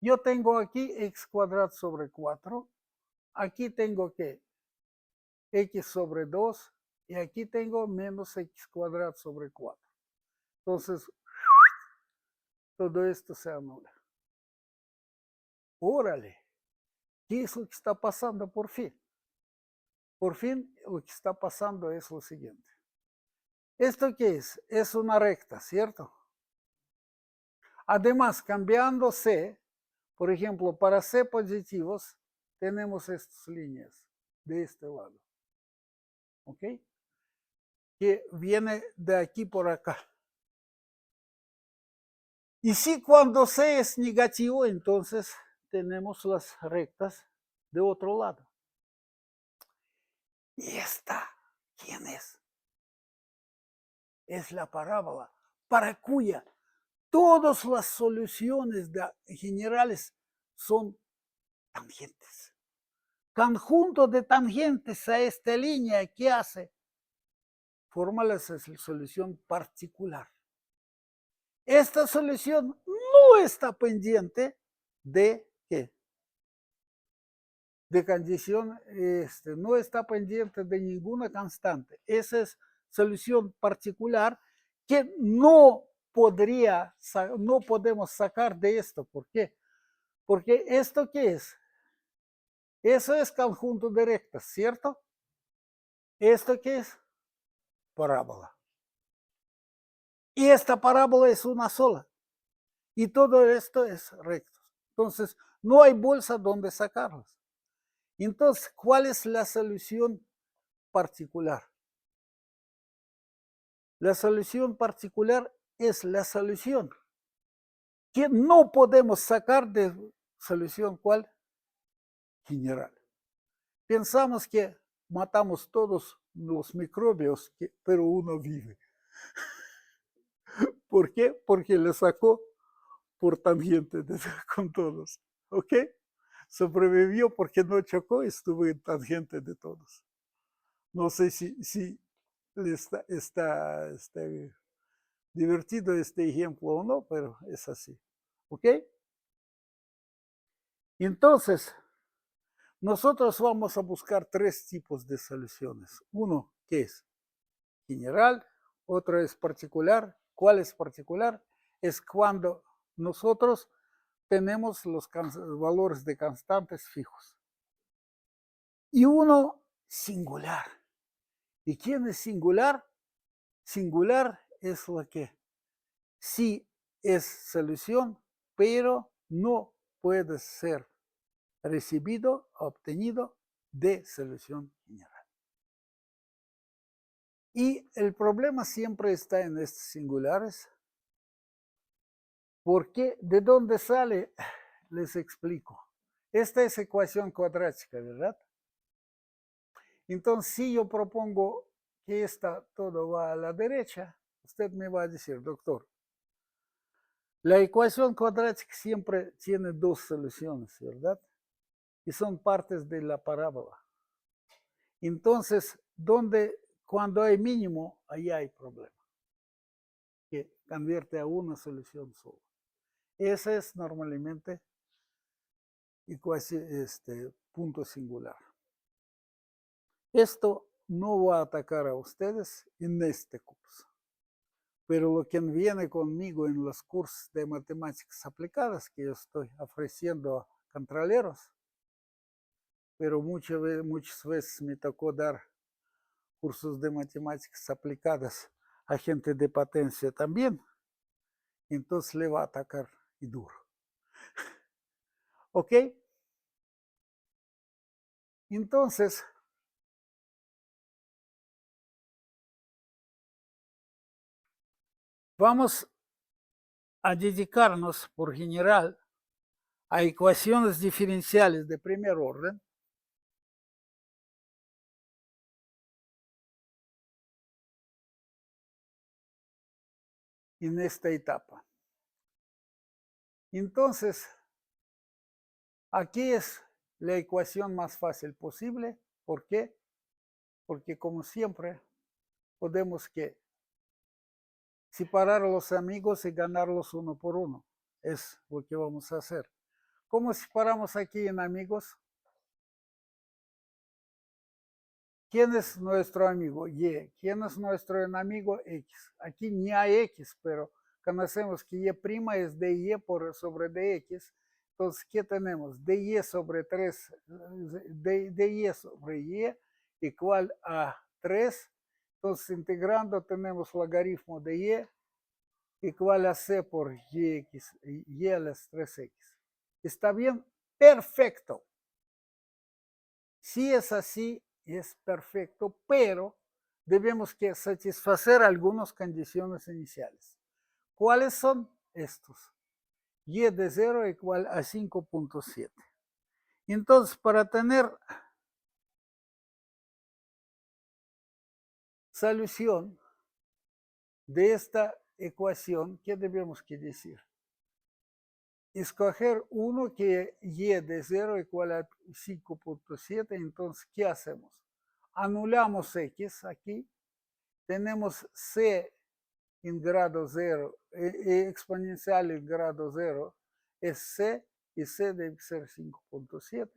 Yo tengo aquí x cuadrado sobre 4. Aquí tengo que x sobre 2. Y aquí tengo menos x cuadrado sobre 4. Entonces, todo esto se anula. Órale, ¿qué es lo que está pasando por fin? Por fin, lo que está pasando es lo siguiente. ¿Esto qué es? Es una recta, ¿cierto? Además, cambiando C, por ejemplo, para C positivos, tenemos estas líneas de este lado. ¿Ok? Que viene de aquí por acá. Y si cuando C es negativo, entonces tenemos las rectas de otro lado. ¿Y esta quién es? Es la parábola para cuya todas las soluciones generales son tangentes. Conjunto de tangentes a esta línea, ¿qué hace? Forma la solución particular. Esta solución no está pendiente de ¿qué? De condición, no está pendiente de ninguna constante. Esa es solución particular que no podemos sacar de esto. ¿Por qué? Porque esto ¿qué es? Eso es conjunto de rectas, ¿cierto? ¿Esto qué es? Parábola. Y esta parábola es una sola. Y todo esto es recto. Entonces, no hay bolsa donde sacarlas. Entonces, ¿cuál es la solución particular? La solución particular es la solución que no podemos sacar de solución ¿cuál? General. Pensamos que matamos todos los microbios, pero uno vive. ¿Por qué? Porque le sacó por tangente con todos. ¿Ok? Sobrevivió porque no chocó, estuvo en tangente de todos. No sé si está divertido este ejemplo o no, pero es así. ¿Ok? Entonces, nosotros vamos a buscar tres tipos de soluciones. Uno que es general, otro es particular. ¿Cuál es particular? Es cuando nosotros tenemos los valores de constantes fijos. Y uno singular. ¿Y quién es singular? Singular es lo que sí es solución, pero no puede ser recibido, obtenido de solución general. Y el problema siempre está en estos singulares. ¿Por qué? ¿De dónde sale? Les explico. Esta es ecuación cuadrática, ¿verdad? Entonces, si yo propongo que todo va a la derecha, usted me va a decir, doctor, la ecuación cuadrática siempre tiene dos soluciones, ¿verdad? Y son partes de la parábola. Entonces, cuando hay mínimo, ahí hay problema, que convierte a una solución sola. Ese es normalmente punto singular. Esto no va a atacar a ustedes en este curso, pero lo que viene conmigo en los cursos de matemáticas aplicadas que yo estoy ofreciendo a contraleros, pero muchas veces me tocó dar cursos de matemáticas aplicadas a gente de potencia también, entonces le va a atacar y duro. ¿Ok? Entonces, vamos a dedicarnos por general a ecuaciones diferenciales de primer orden. En esta etapa. Entonces, aquí es la ecuación más fácil posible. ¿Por qué? Porque como siempre, podemos separar a los amigos y ganarlos uno por uno. Es lo que vamos a hacer. ¿Cómo separamos aquí en amigos? ¿Quién es nuestro amigo? Y. ¿Quién es nuestro enemigo? X. Aquí ni hay X, pero conocemos que Y' es dy sobre dx. Entonces, ¿qué tenemos? dy sobre 3, dy sobre y igual a 3. Entonces, integrando tenemos logaritmo de y igual a c por yx, y a las 3x. ¿Está bien? Perfecto. Si es así, es perfecto, pero debemos que satisfacer algunas condiciones iniciales. ¿Cuáles son estos? Y de 0 igual a 5.7. Entonces, para tener solución de esta ecuación, ¿qué debemos que decir? Escoger uno que y de 0 igual a 5.7, entonces, ¿qué hacemos? Anulamos x aquí, tenemos c en grado 0, exponencial en grado 0 es c, y c debe ser 5.7.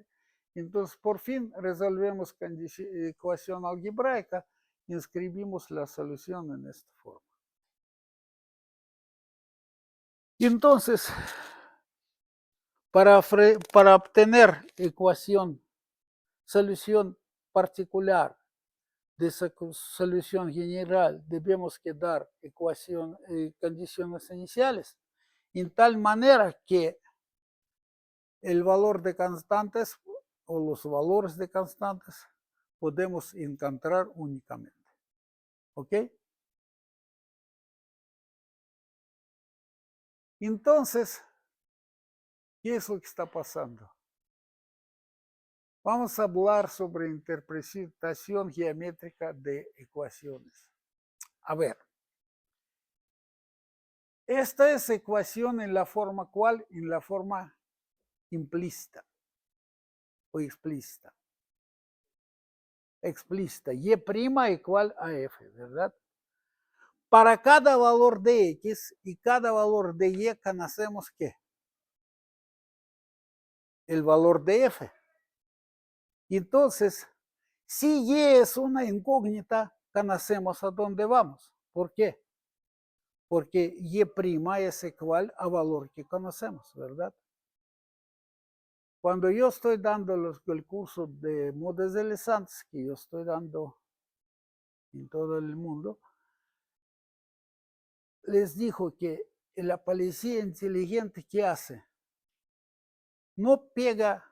Entonces, por fin, resolvemos ecuación algebraica y escribimos la solución en esta forma. Y entonces, para obtener solución particular de esa solución general, debemos dar condiciones iniciales, en tal manera que el valor de constantes o los valores de constantes podemos encontrar únicamente. ¿Ok? Entonces, ¿qué es lo que está pasando? Vamos a hablar sobre interpretación geométrica de ecuaciones. A ver, esta es ecuación en la forma ¿cuál? En la forma implícita o explícita. Explícita, y' igual a f, ¿verdad? Para cada valor de x y cada valor de y conocemos ¿qué? El valor de f. Entonces, si y es una incógnita, conocemos a dónde vamos. ¿Por qué? Porque y' es igual a valor que conocemos, ¿verdad? Cuando yo estoy dando el curso de modos de Santos, que yo estoy dando en todo el mundo, les dijo que la policía inteligente, ¿qué hace? No pega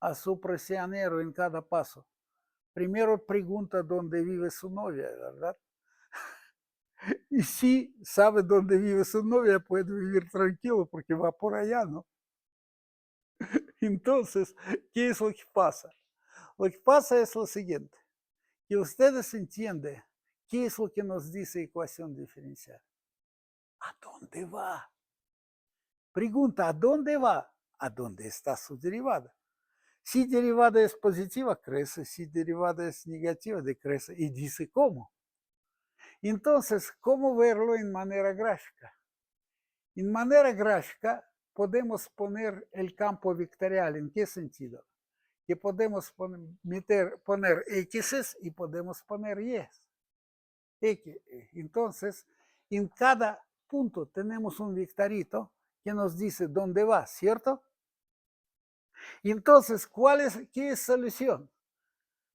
a su prisionero en cada paso. Primero pregunta dónde vive su novia, ¿verdad? Y si sabe dónde vive su novia, puede vivir tranquilo porque va por allá, ¿no? Entonces, ¿qué es lo que pasa? Lo que pasa es lo siguiente, que ustedes entienden qué es lo que nos dice ecuación diferencial. ¿A dónde va? Pregunta, ¿a dónde va? ¿A dónde está su derivada? Si derivada es positiva, crece. Si derivada es negativa, decrece. Y dice cómo. Entonces, ¿cómo verlo en manera gráfica? En manera gráfica podemos poner el campo vectorial. ¿En qué sentido? Que podemos poner x y podemos poner y. Entonces, en cada punto tenemos un vectorito que nos dice dónde va, ¿cierto? Entonces, ¿qué es solución?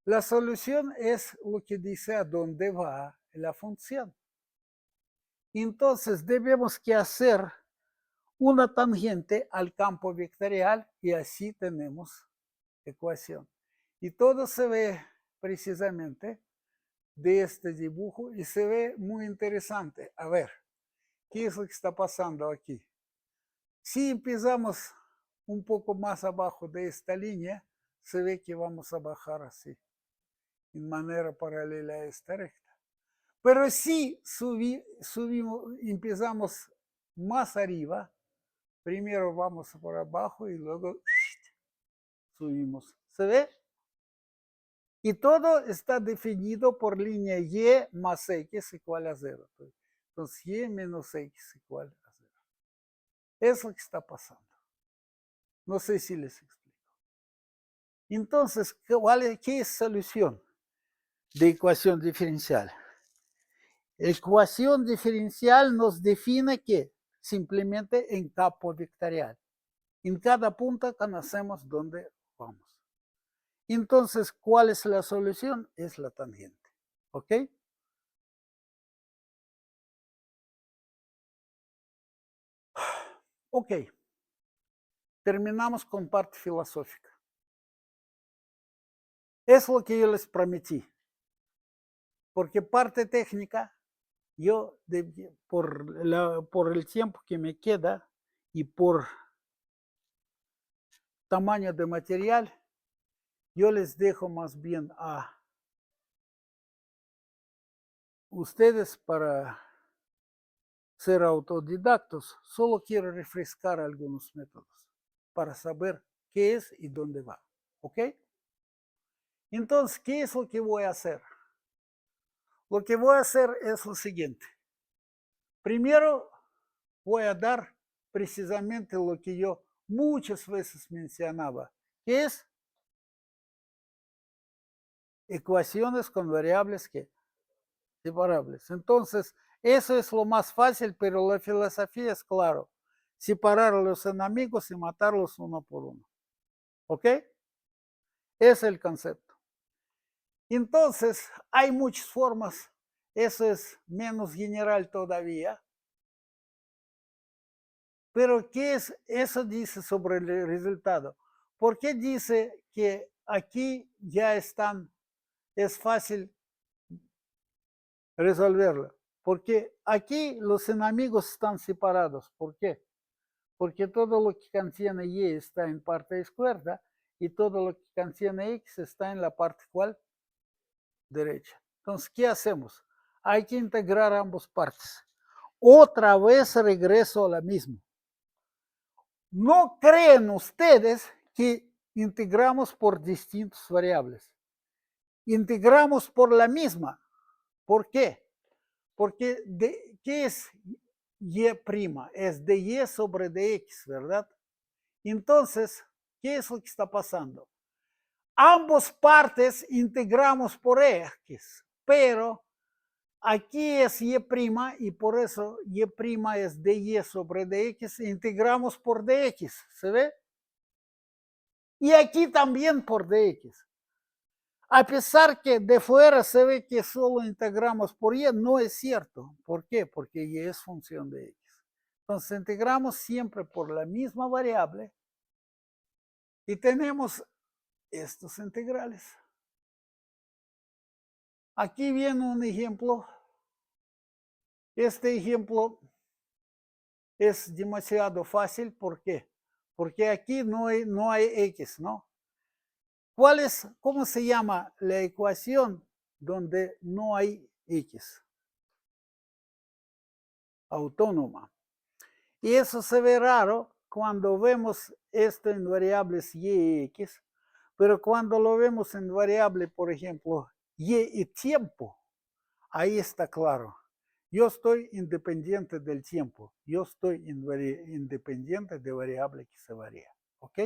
La solución es lo que dice a dónde va la función. Entonces, debemos que hacer una tangente al campo vectorial y así tenemos ecuación. Y todo se ve precisamente de este dibujo y se ve muy interesante. A ver, ¿qué es lo que está pasando aquí? Si empezamos un poco más abajo de esta línea, se ve que vamos a bajar así, en manera paralela a esta recta. Pero si empezamos más arriba, primero vamos por abajo y luego subimos. ¿Se ve? Y todo está definido por línea y más x igual a 0. Entonces, y menos x igual a 0. Es lo que está pasando. No sé si les explico. Entonces, ¿qué es solución de ecuación diferencial? Ecuación diferencial nos define que simplemente en campo vectorial. En cada punta conocemos dónde vamos. Entonces, ¿cuál es la solución? Es la tangente. ¿Ok? Ok. Terminamos con parte filosófica. Es lo que yo les prometí. Porque parte técnica, yo, por el tiempo que me queda y por tamaño de material, yo les dejo más bien a ustedes para ser autodidactos. Solo quiero refrescar algunos métodos para saber qué es y dónde va. ¿Ok? Entonces, ¿qué es lo que voy a hacer? Lo que voy a hacer es lo siguiente. Primero voy a dar precisamente lo que yo muchas veces mencionaba, que es ecuaciones con variables que separables. Entonces, eso es lo más fácil, pero la filosofía es claro, separar a los enemigos y matarlos uno por uno. ¿Ok? Ese es el concepto. Entonces, hay muchas formas, eso es menos general todavía. Pero ¿qué es? Eso dice sobre el resultado. ¿Por qué dice que aquí ya están, es fácil resolverlo? Porque aquí los enemigos están separados. ¿Por qué? Porque todo lo que contiene Y está en parte izquierda y todo lo que contiene X está en la parte ¿cuál? Derecha. Entonces, ¿qué hacemos? Hay que integrar ambas partes. Otra vez regreso a la misma. No creen ustedes que integramos por distintas variables. Integramos por la misma. ¿Por qué? Porque ¿qué es Y'? Es de Y sobre de X, ¿verdad? Entonces, ¿qué es lo que está pasando? Ambas partes integramos por X, pero aquí es Y' y por eso Y' es de Y sobre dx, integramos por dx, ¿se ve? Y aquí también por dx. A pesar que de fuera se ve que solo integramos por Y, no es cierto. ¿Por qué? Porque Y es función de X. Entonces integramos siempre por la misma variable y tenemos estos integrales. Aquí viene un ejemplo. Este ejemplo es demasiado fácil. ¿Por qué? Porque aquí no hay X, ¿no? ¿Cómo se llama la ecuación donde no hay X? Autónoma. Y eso se ve raro cuando vemos esto en variables Y y X, pero cuando lo vemos en variable, por ejemplo, Y tiempo, ahí está claro. Yo estoy independiente del tiempo. Yo estoy independiente de variable que se varía. ¿Ok?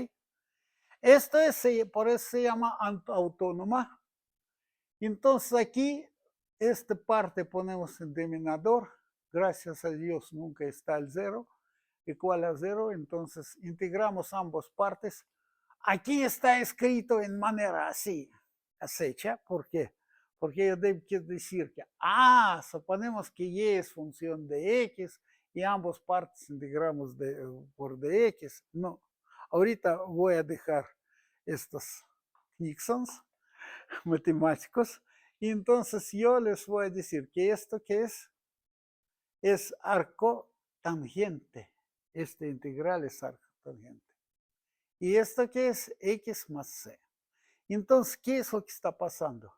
Esto es, por eso se llama autónoma. Entonces aquí, esta parte ponemos en denominador. Gracias a Dios nunca está el 0. Igual a 0. Entonces integramos ambas partes. Aquí está escrito en manera así, acecha. ¿Por qué? Porque yo debo decir que, suponemos que Y es función de X y ambas partes integramos por dx. No, ahorita voy a dejar estos Nixons matemáticos y entonces yo les voy a decir que esto que es arco tangente. Este integral es arco tangente. ¿Y esto qué es? X más C. Entonces, ¿qué es lo que está pasando?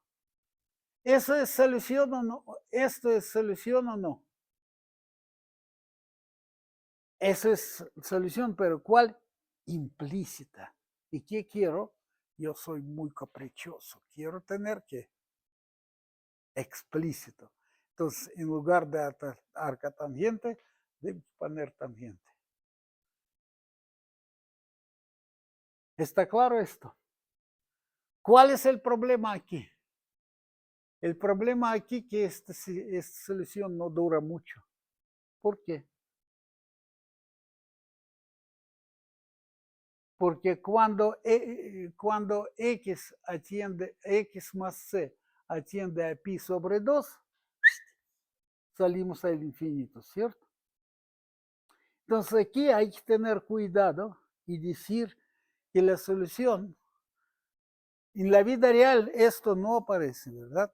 ¿Eso es solución o no? ¿Esto es solución o no? Eso es solución, pero ¿cuál? Implícita. ¿Y qué quiero? Yo soy muy caprichoso. Quiero tener que explícito. Entonces, en lugar de arca tangente, debo poner tangente. ¿Está claro esto? ¿Cuál es el problema aquí? El problema aquí es que esta solución no dura mucho. ¿Por qué? Porque cuando X atiende, X más C atiende a pi sobre 2, salimos al infinito, ¿cierto? Entonces aquí hay que tener cuidado y decir que la solución, en la vida real esto no aparece, ¿verdad?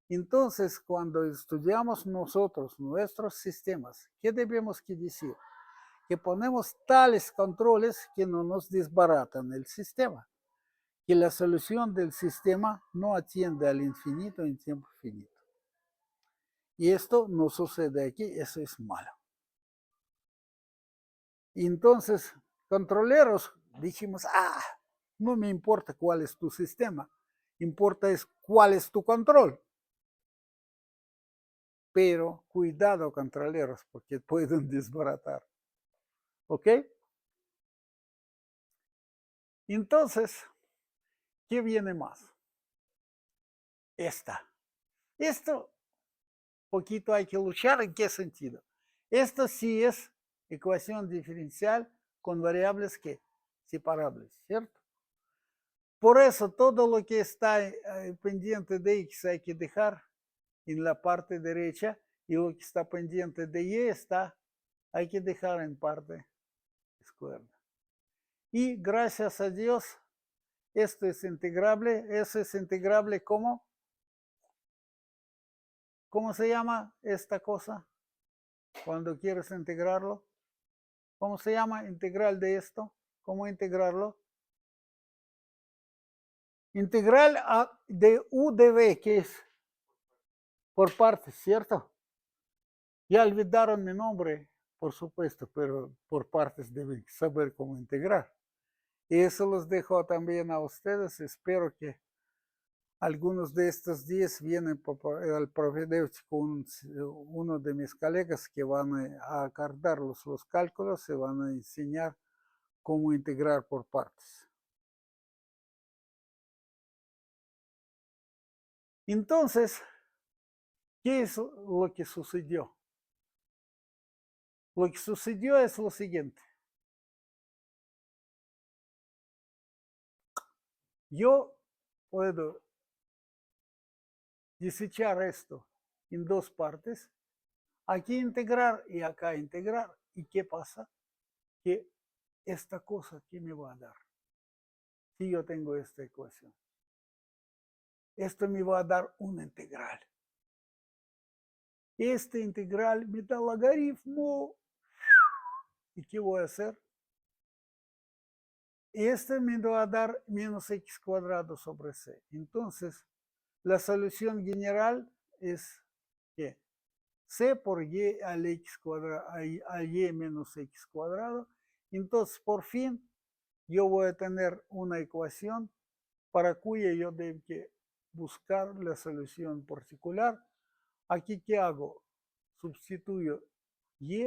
Entonces, cuando estudiamos nosotros nuestros sistemas, ¿qué debemos que decir? Que ponemos tales controles que no nos desbaratan el sistema, que la solución del sistema no atiende al infinito en tiempo finito. Y esto no sucede aquí, eso es malo. Y entonces, controleros, dijimos, no me importa cuál es tu sistema, importa es cuál es tu control. pero cuidado contra errores porque pueden desbaratar. ¿Ok? Entonces, ¿qué viene más? Esto, poquito hay que luchar. ¿En qué sentido? Esto sí es ecuación diferencial con variables que separables, ¿cierto? Por eso todo lo que está pendiente de x hay que dejar en la parte derecha y lo que está pendiente de y hay que dejar en parte izquierda. Y gracias a Dios, esto es integrable. Eso es integrable como, ¿cómo se llama esta cosa? Cuando quieres integrarlo. ¿Cómo se llama? Integral de esto. ¿Cómo integrarlo? Integral de u de v, que es por partes, ¿cierto? Ya olvidaron mi nombre, por supuesto, pero por partes deben saber cómo integrar. Y eso los dejo también a ustedes. Espero que algunos de estos días vienen al propedéutico uno de mis colegas que van a cargar los cálculos y van a enseñar cómo integrar por partes. Entonces, ¿qué es lo que sucedió? Lo que sucedió es lo siguiente. Yo puedo desechar esto en dos partes, aquí integrar y acá integrar. ¿Y qué pasa? Que esta cosa, ¿qué me va a dar? Si yo tengo esta ecuación. Esto me va a dar una integral. Este integral me da logaritmo. ¿Y qué voy a hacer? Este me va a dar menos x cuadrado sobre c. Entonces, la solución general es que c por y al x cuadrado, a y menos x cuadrado. Entonces, por fin, yo voy a tener una ecuación para cuya yo debo buscar la solución particular. Aquí, ¿qué hago? Sustituyo y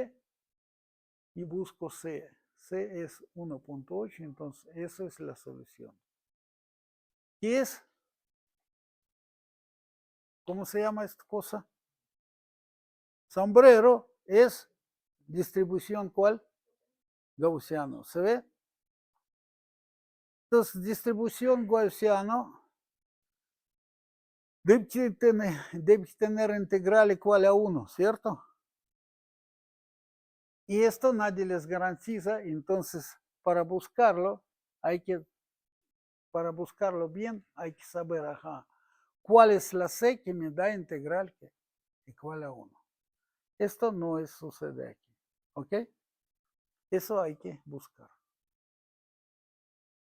busco c. C es 1.8, entonces eso es la solución. ¿Qué es? ¿Cómo se llama esta cosa? Sombrero es distribución ¿cuál? Gaussiano. ¿Se ve? Entonces, distribución gaussiano debe tener integral igual a 1, ¿cierto? Y esto nadie les garantiza, entonces para buscarlo bien, hay que saber, cuál es la C que me da integral que igual a 1. Esto no sucede aquí, ¿ok? Eso hay que buscar.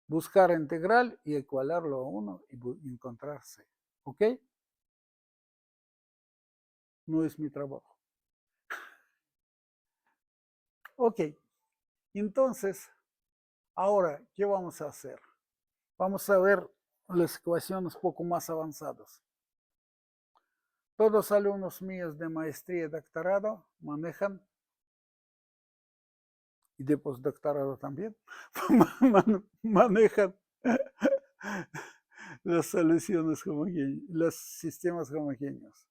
Buscar integral y igualarlo a 1 y encontrar C, ¿ok? No es mi trabajo. Ok, entonces, ahora, ¿qué vamos a hacer? Vamos a ver las ecuaciones un poco más avanzadas. Todos alumnos míos de maestría y doctorado manejan, y de postdoctorado también, manejan las soluciones homogéneas, los sistemas homogéneos,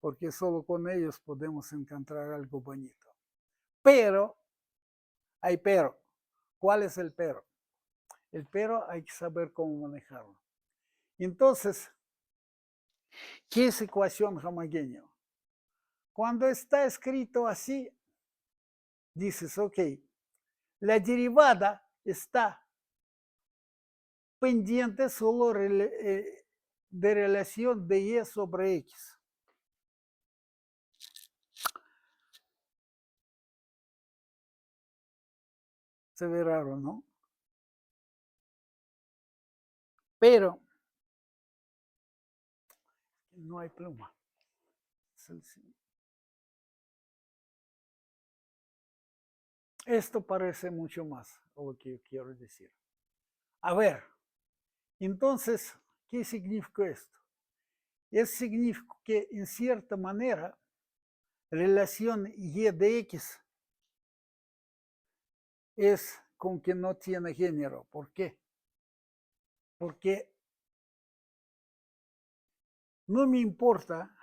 porque solo con ellos podemos encontrar algo bonito. Pero, hay pero. ¿Cuál es el pero? El pero hay que saber cómo manejarlo. Entonces, ¿qué es ecuación homogénea? Cuando está escrito así, dices, ok, la derivada está pendiente solo de relación de y sobre x. Se ve raro, ¿no? Pero no hay pluma. Esto parece mucho más lo que yo quiero decir. A ver, entonces, ¿qué significa esto? Es significa que en cierta manera relación y de x es con que no tiene género. ¿Por qué? Porque no me importa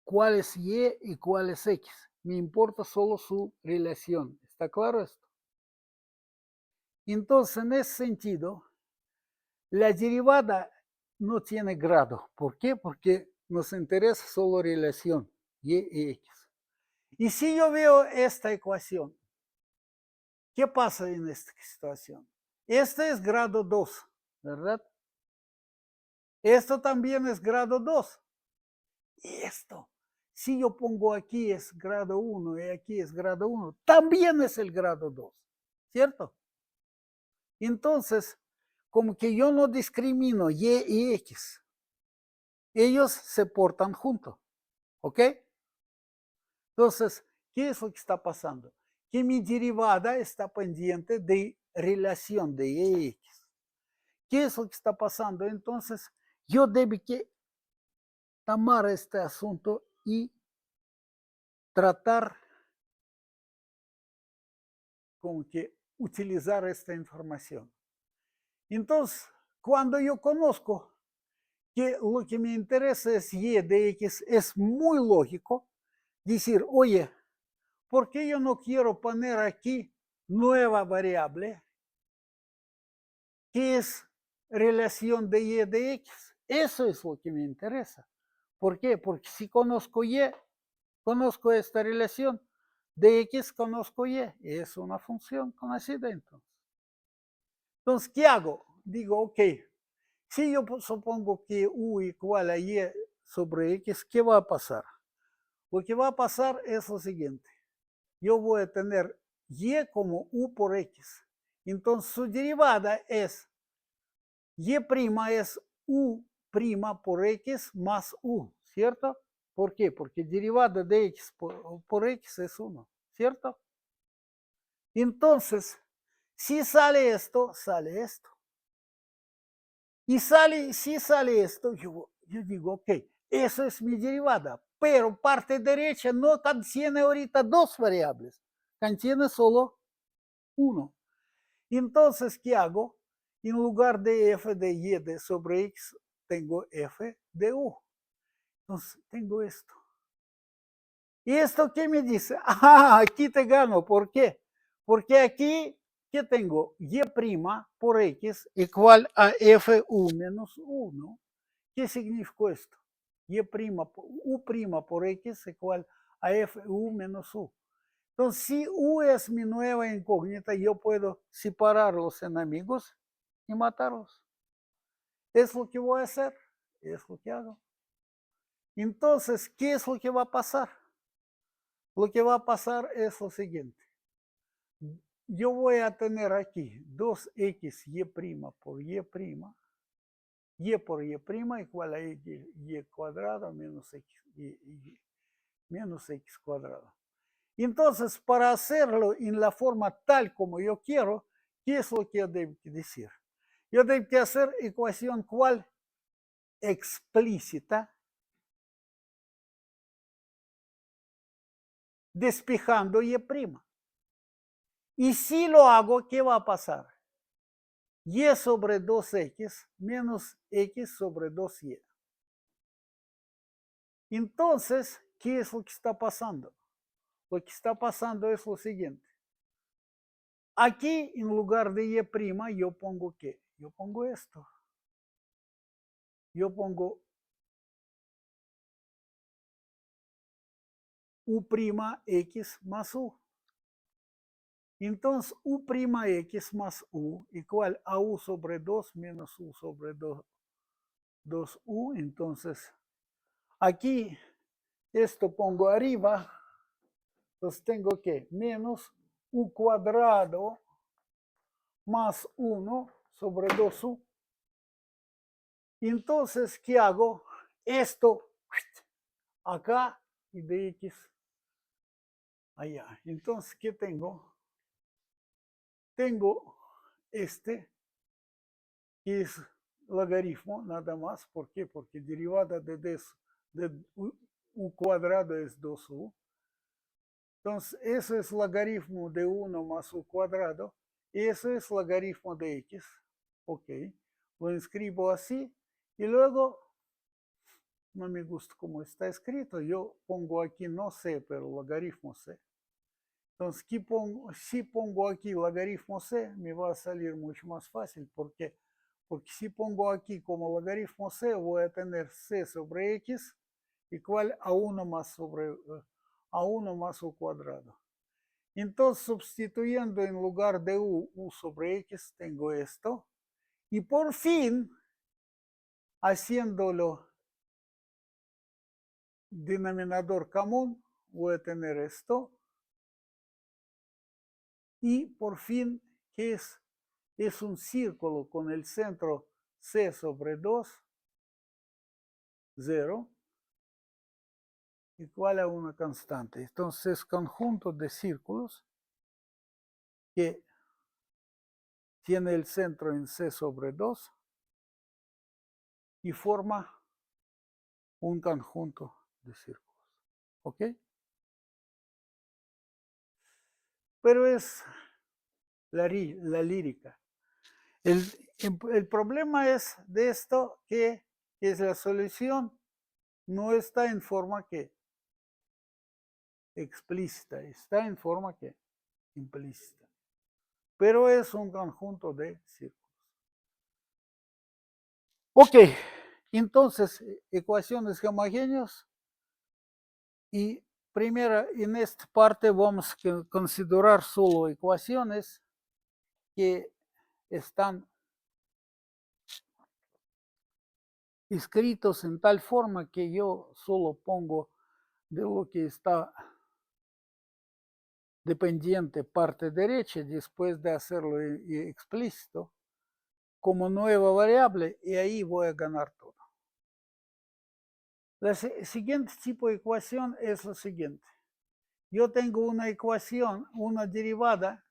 cuál es y cuál es x. Me importa solo su relación. ¿Está claro esto? Entonces, en ese sentido, la derivada no tiene grado. ¿Por qué? Porque nos interesa solo relación y x. Y si yo veo esta ecuación, ¿qué pasa en esta situación? Este es grado 2, ¿verdad? Esto también es grado 2. Y esto, si yo pongo aquí es grado 1 y aquí es grado 1, también es el grado 2, ¿cierto? Entonces, como que yo no discrimino y x, ellos se portan juntos, ¿ok? Entonces, ¿qué es lo que está pasando? Que mi derivada está pendiente de relación de y e x. ¿Qué es lo que está pasando? Entonces, yo debo que tomar este asunto y tratar como que utilizar esta información. Entonces, cuando yo conozco que lo que me interesa es y de x, es muy lógico decir, oye, ¿por qué yo no quiero poner aquí nueva variable que es relación de y de x? Eso es lo que me interesa. ¿Por qué? Porque si conozco y, conozco esta relación de x, conozco y. Es una función conocida entonces. Entonces, ¿qué hago? Digo, ok, si yo supongo que u igual a y sobre x, ¿qué va a pasar? Lo que va a pasar es lo siguiente. Yo voy a tener y como u por x. Entonces, su derivada es y' es u' por x más u, ¿cierto? ¿Por qué? Porque derivada de x por x es 1, ¿cierto? Entonces, si sale esto, sale esto. Y si sale esto, yo digo, ok, eso es mi derivada, pero parte derecha no contiene ahorita dos variables, contiene solo uno. Entonces, ¿qué hago? En lugar de f de y de sobre x, tengo f de u. Entonces, tengo esto. ¿Y esto qué me dice? Ah, aquí te gano. ¿Por qué? Porque aquí, ¿qué tengo? Y' por x igual a fu menos 1. ¿Qué significa esto? U' por x igual a fu menos u. Entonces, si u es mi nueva incógnita, yo puedo separar los enemigos y matarlos. Es lo que voy a hacer, es lo que hago. Entonces, ¿qué es lo que va a pasar? Lo que va a pasar es lo siguiente. Yo voy a tener aquí 2x y' por y', y por y' igual a y cuadrado menos x cuadrado. Entonces, para hacerlo en la forma tal como yo quiero, ¿qué es lo que yo debo decir? Yo debo hacer ecuación cuál explícita, despejando y'. Y si lo hago, ¿qué va a pasar? Y sobre 2x menos x sobre 2y. Entonces, ¿qué es lo que está pasando? Lo que está pasando es lo siguiente. Aquí, en lugar de y', yo pongo ¿qué? Yo pongo esto. Yo pongo u'x más u. Entonces, u'x más u igual a u sobre 2 menos u sobre 2u. Entonces, aquí, esto pongo arriba. Entonces, tengo que menos u cuadrado más 1 sobre 2u. Entonces, ¿qué hago? Esto acá y de x allá. Entonces, ¿qué tengo? Tengo este, que es logaritmo nada más. ¿Por qué? Porque derivada de u cuadrado es 2u. Entonces, eso es logaritmo de 1 más u cuadrado. Y eso es logaritmo de x. Ok. Lo inscribo así. Y luego, no me gusta cómo está escrito. Yo pongo aquí no c, pero logaritmo c. Entonces, si pongo aquí logaritmo c, me va a salir mucho más fácil. ¿Por qué? Porque si pongo aquí como logaritmo c, voy a tener c sobre x igual a 1 más a 1 más u cuadrado. Entonces, sustituyendo en lugar de u sobre x, tengo esto. Y por fin, haciéndolo denominador común, voy a tener esto. Y por fin, ¿qué es? Es un círculo con el centro c sobre 2, 0, igual a una constante. Entonces, conjunto de círculos que tiene el centro en c sobre 2 y forma un conjunto de círculos. ¿Ok? Pero es la lírica. El problema es de esto que es la solución no está en forma que explícita, está en forma que implícita. Pero es un conjunto de círculos. Ok, entonces, ecuaciones homogéneas. Y primero, en esta parte vamos a considerar solo ecuaciones que están escritos en tal forma que yo solo pongo de lo que está dependiente parte derecha después de hacerlo explícito como nueva variable y ahí voy a ganar todo. El siguiente tipo de ecuación es lo siguiente. Yo tengo una ecuación, una derivada,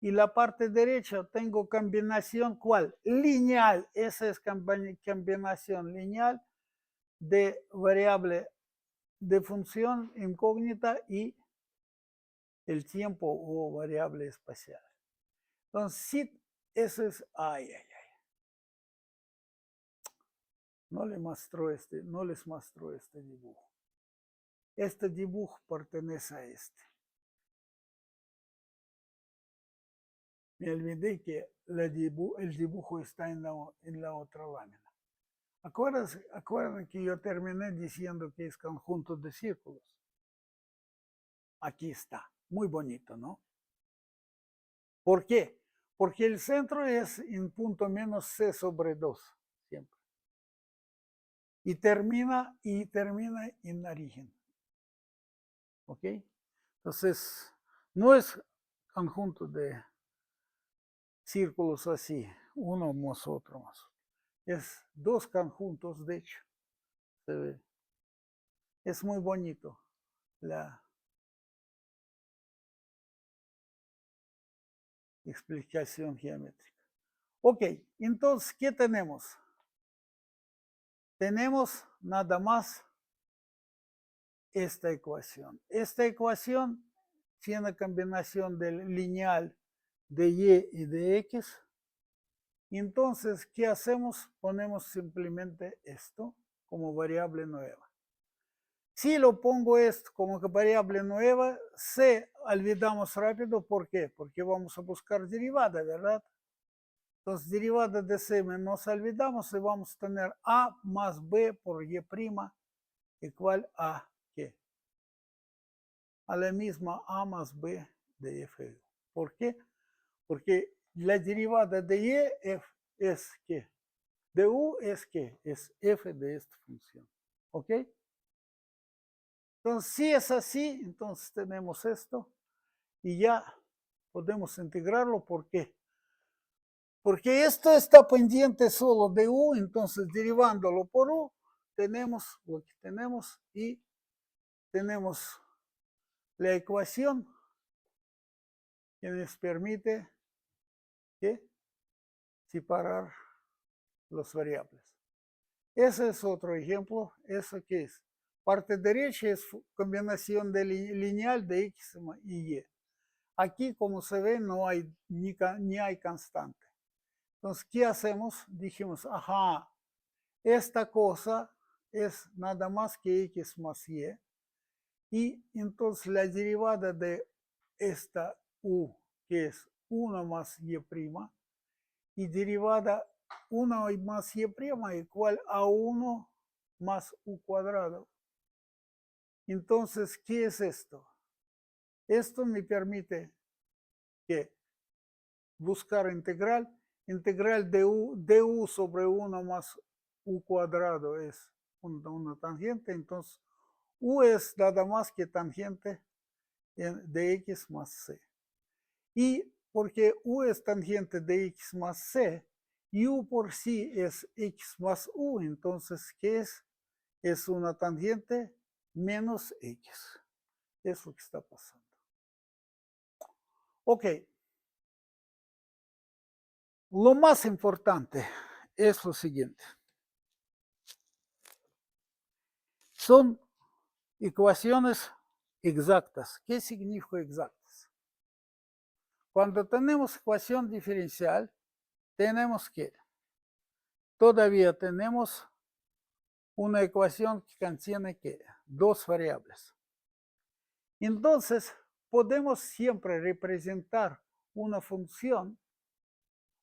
y la parte derecha tengo combinación, ¿cuál? Lineal. Esa es combinación lineal de variable de función incógnita y el tiempo o variable espacial. Entonces, si eso es, no les mostró este dibujo. Este dibujo pertenece a este. Me olvidé que el dibujo está en la otra lámina. Acuérdense que yo terminé diciendo que es conjunto de círculos. Aquí está. Muy bonito, ¿no? ¿Por qué? Porque el centro es en punto menos c sobre 2, siempre. Y termina en origen. ¿Ok? Entonces, no es conjunto de círculos así, uno más otro más. Es dos conjuntos, de hecho. Se ve. Es muy bonito la explicación geométrica. Ok, entonces, ¿qué tenemos? Tenemos nada más esta ecuación. Esta ecuación tiene combinación del lineal de y y de x. Entonces, ¿qué hacemos? Ponemos simplemente esto como variable nueva. Si lo pongo esto como variable nueva, c olvidamos rápido. ¿Por qué? Porque vamos a buscar derivada, ¿verdad? Entonces, derivada de c nos olvidamos y vamos a tener a más b por y' igual a ¿qué? A la misma a más b de f. ¿Por qué? Porque la derivada de y es ¿qué? De u es ¿qué? Es f de esta función. ¿Ok? Entonces, si es así, entonces tenemos esto y ya podemos integrarlo. ¿Por qué? Porque esto está pendiente solo de u, entonces derivándolo por u, tenemos lo que tenemos y tenemos la ecuación que nos permite ¿qué? Separar las variables. Ese es otro ejemplo. ¿Eso qué es? Parte derecha es combinación de lineal de X y Y. Aquí, como se ve, no hay ni hay constante. Entonces, ¿qué hacemos? Dijimos, ajá, esta cosa es nada más que X más Y. Y entonces la derivada de esta U, que es 1 más Y', y derivada 1 más Y' igual a 1 más U cuadrado. Entonces, ¿qué es esto? Esto me permite que buscar integral de U sobre 1 más U cuadrado es una tangente, entonces U es nada más que tangente de X más C. Y porque U es tangente de X más C, y U por sí es X más U, entonces, ¿qué es? Es una tangente menos X. Es lo que está pasando. Ok. Lo más importante es lo siguiente. Son ecuaciones exactas. ¿Qué significa exactas? Cuando tenemos ecuación diferencial, tenemos que todavía tenemos una ecuación que contiene que dos variables. Entonces, podemos siempre representar una función,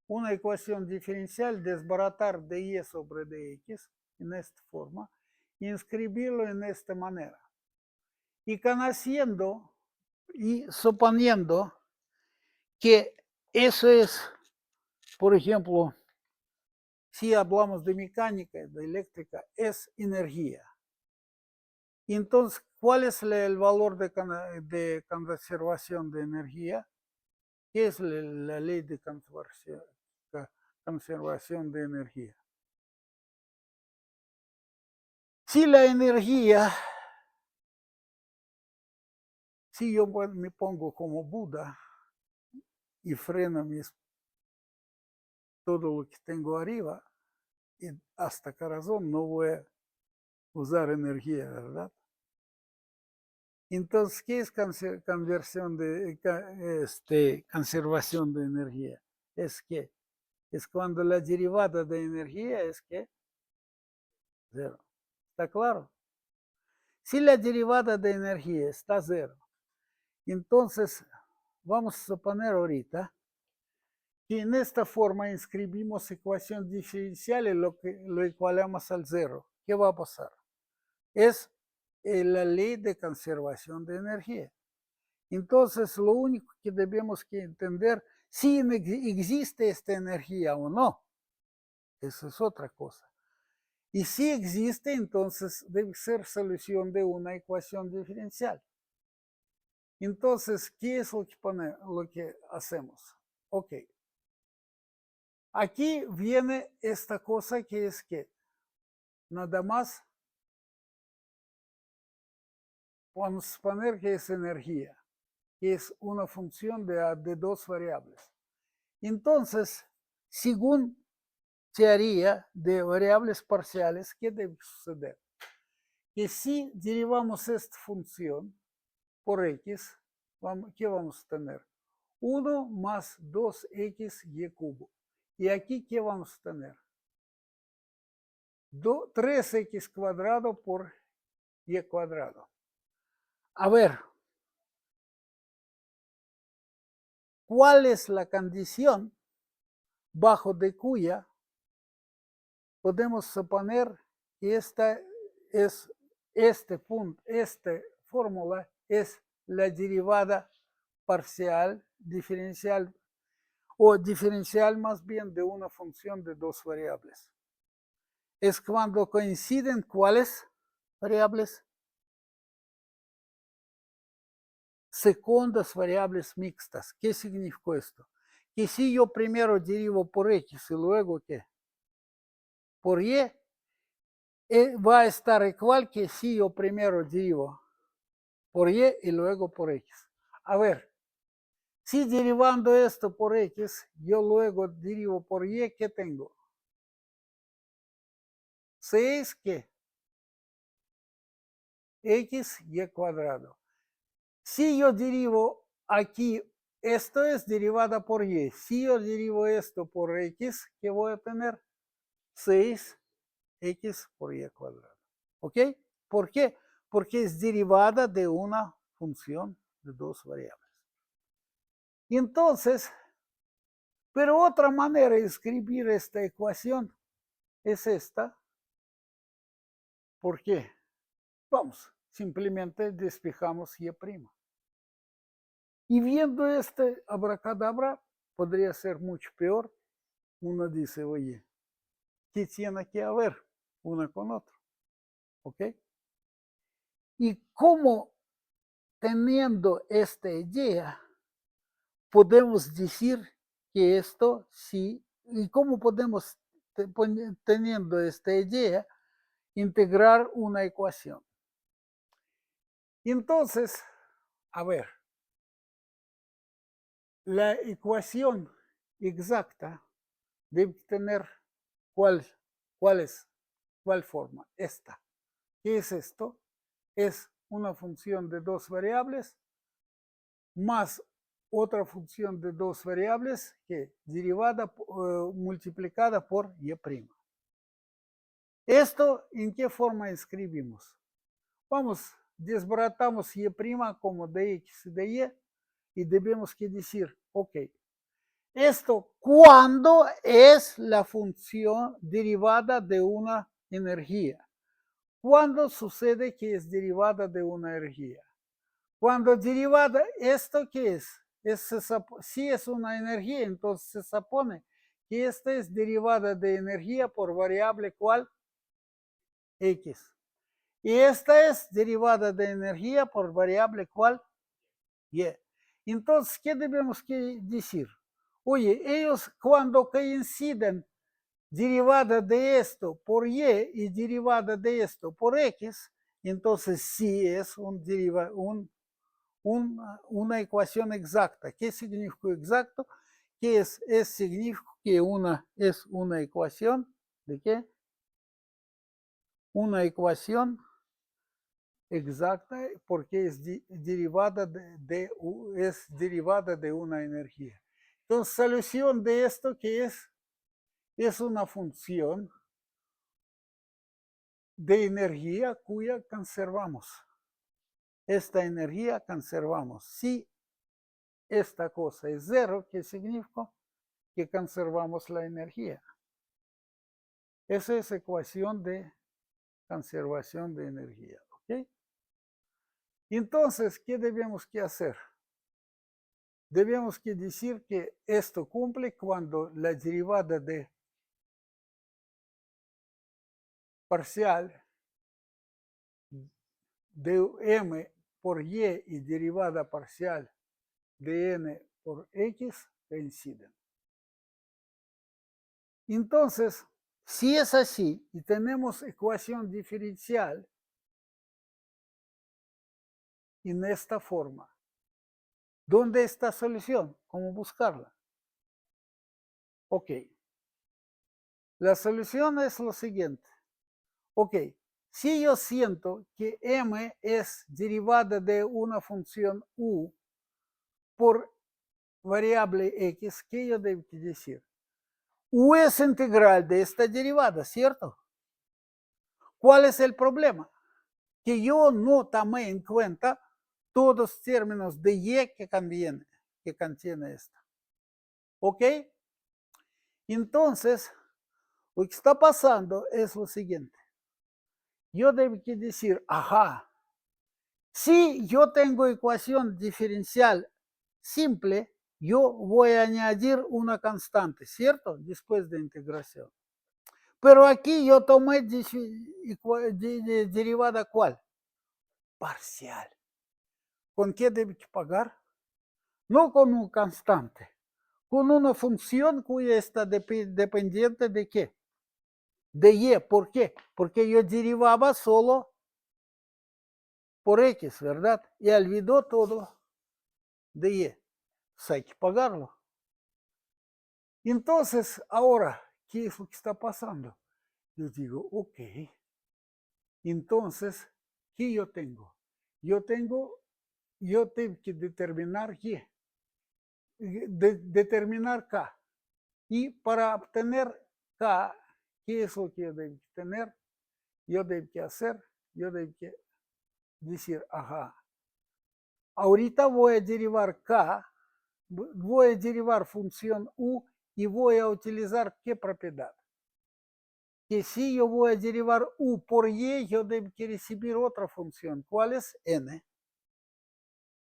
una ecuación diferencial, desbaratar de y sobre dx en esta forma y inscribirlo en esta manera. Y conociendo y suponiendo que eso es, por ejemplo, si hablamos de mecánica, de eléctrica, es energía. Entonces, ¿cuál es el valor de conservación de energía? ¿Qué es la ley de conservación de energía? Si la energía, si yo me pongo como Buda y freno todo lo que tengo arriba, y hasta corazón no voy a usar energía, ¿verdad? Entonces, ¿qué es conservación de energía? Es que es cuando la derivada de energía es que cero. ¿Está claro? Si la derivada de energía está cero, entonces vamos a suponer ahorita que en esta forma inscribimos ecuación diferencial y lo igualamos al cero. ¿Qué va a pasar? Es la ley de conservación de energía. Entonces, lo único que debemos que entender, si existe esta energía o no, eso es otra cosa. Y si existe, entonces debe ser solución de una ecuación diferencial. Entonces, ¿qué es lo que hacemos? Ok. Aquí viene esta cosa que es que nada más vamos a poner que es energía, que es una función de dos variables. Entonces, según teoría de variables parciales, ¿qué debe suceder? Que si derivamos esta función por x, ¿qué vamos a tener? 1 más 2xy cubo. ¿Y aquí qué vamos a tener? 3x cuadrado por y cuadrado. A ver, ¿cuál es la condición bajo de cuya podemos suponer que esta fórmula es la derivada parcial, diferencial, o diferencial más bien de una función de dos variables? Es cuando coinciden cuáles variables? Segundas variables mixtas. ¿Qué significa esto? Que si yo primero derivo por x y luego ¿qué? Por y, va a estar igual que si yo primero derivo por y luego por x. A ver, si derivando esto por x, yo luego derivo por y, ¿qué tengo? 6 ¿qué? XY cuadrado. Si yo derivo aquí, esto es derivada por Y. Si yo derivo esto por X, ¿qué voy a tener? 6X por Y cuadrado. ¿Ok? ¿Por qué? Porque es derivada de una función de dos variables. Y entonces, pero otra manera de escribir esta ecuación es esta. ¿Por qué? Vamos, simplemente despejamos Y'. Y viendo este abracadabra, podría ser mucho peor. Uno dice, oye, ¿qué tiene que haber una con otra? ¿Ok? Y cómo teniendo esta idea, podemos decir que esto sí, y cómo podemos, teniendo esta idea, integrar una ecuación. Entonces, a ver, la ecuación exacta debe tener cuál forma. Esta. ¿Qué es esto? Es una función de dos variables más otra función de dos variables que derivada multiplicada por Y'. ¿Esto en qué forma escribimos? Vamos, desbaratamos Y' como dx y dy y debemos que decir, ok, esto cuando es la función derivada de una energía. ¿Cuándo sucede que es derivada de una energía? Cuando derivada, ¿esto qué es? Si es una energía, entonces se supone que esta es derivada de energía por variable ¿cuál? X. Y esta es derivada de energía por variable ¿cuál? Y. Entonces, ¿qué debemos que decir? Oye, ellos cuando coinciden derivada de esto por Y y derivada de esto por X, entonces sí es una ecuación exacta. ¿Qué significa exacto? Que significa que es una ecuación de qué? Una ecuación exacta porque es derivada de una energía. Entonces, solución de esto que es una función de energía cuya conservamos. Esta energía conservamos. Si esta cosa es cero, ¿qué significa? Que conservamos la energía. Esa es ecuación de conservación de energía. ¿Ok? Entonces, ¿qué debemos que hacer? Debemos que decir que esto cumple cuando la derivada de parcial de m por y y derivada parcial de n por x coinciden. Entonces, si es así y tenemos ecuación diferencial en esta forma, ¿dónde está la solución? ¿Cómo buscarla? Ok. La solución es lo siguiente. Ok. Si yo siento que m es derivada de una función u por variable x, ¿qué yo debo decir? U es integral de esta derivada, ¿cierto? ¿Cuál es el problema? Que yo no tomé en cuenta todos los términos de y que contiene esta. ¿Ok? Entonces, lo que está pasando es lo siguiente. Yo debo decir, ajá, si yo tengo ecuación diferencial simple, yo voy a añadir una constante, ¿cierto? Después de integración. Pero aquí yo tomé derivada ¿cuál? Parcial. ¿Con qué debo pagar? No con un constante, con una función cuya está dependiente de qué? De y. ¿Por qué? Porque yo derivaba solo por x, ¿verdad? Y olvidó todo de y. Pues hay que pagarlo. Entonces, ahora, ¿qué es lo que está pasando? Yo digo, ok. Entonces, ¿qué yo tengo? Yo tengo que determinar Y, determinar K. Y para obtener K, ¿qué es lo que yo debo tener? Yo debo que hacer, yo debo que decir, ajá, ahorita voy a derivar K, voy a derivar función U y voy a utilizar ¿qué propiedad? Que si yo voy a derivar U por Y, yo debo que recibir otra función. ¿Cuál es? N.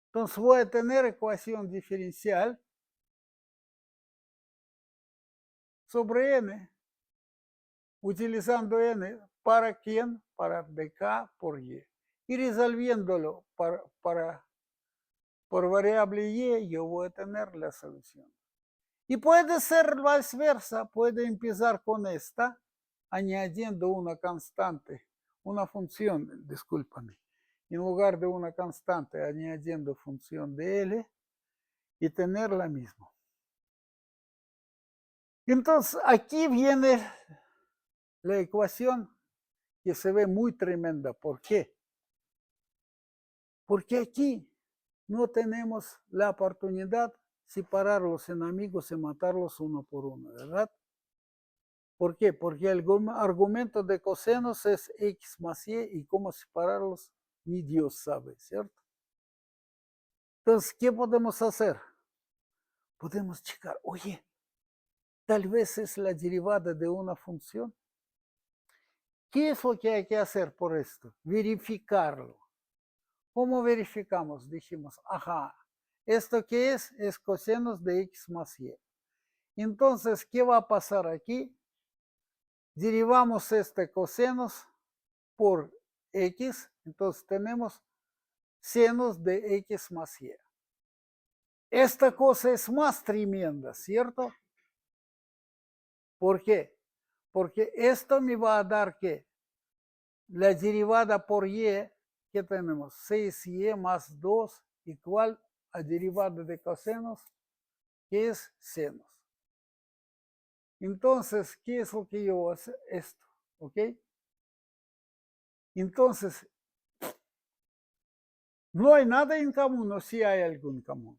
Entonces voy a tener ecuación diferencial sobre N, utilizando N para quién? Para dk por Y. Y resolviéndolo por variable Y, yo voy a tener la solución. Y puede ser viceversa, puede empezar con esta, añadiendo una constante, una función, discúlpame, en lugar de una constante, añadiendo función de L y tener la misma. Entonces, aquí viene la ecuación que se ve muy tremenda. ¿Por qué? Porque aquí no tenemos la oportunidad de separar los enemigos y matarlos uno por uno, ¿verdad? ¿Por qué? Porque el argumento de cosenos es x más y cómo separarlos ni Dios sabe, ¿cierto? Entonces, ¿qué podemos hacer? Podemos checar, oye, tal vez es la derivada de una función. ¿Qué es lo que hay que hacer por esto? Verificarlo. ¿Cómo verificamos? Dijimos, ajá, ¿esto qué es? Es cosenos de x más y. Entonces, ¿qué va a pasar aquí? Derivamos este cosenos por x, entonces tenemos senos de x más y. Esta cosa es más tremenda, ¿cierto? ¿Por qué? Porque esto me va a dar que la derivada por y, ¿qué tenemos? 6y más 2 igual a derivada de cosenos, que es senos. Entonces, ¿qué es lo que yo voy a hacer? Esto, ¿ok? Entonces, no hay nada en común o si hay algún común.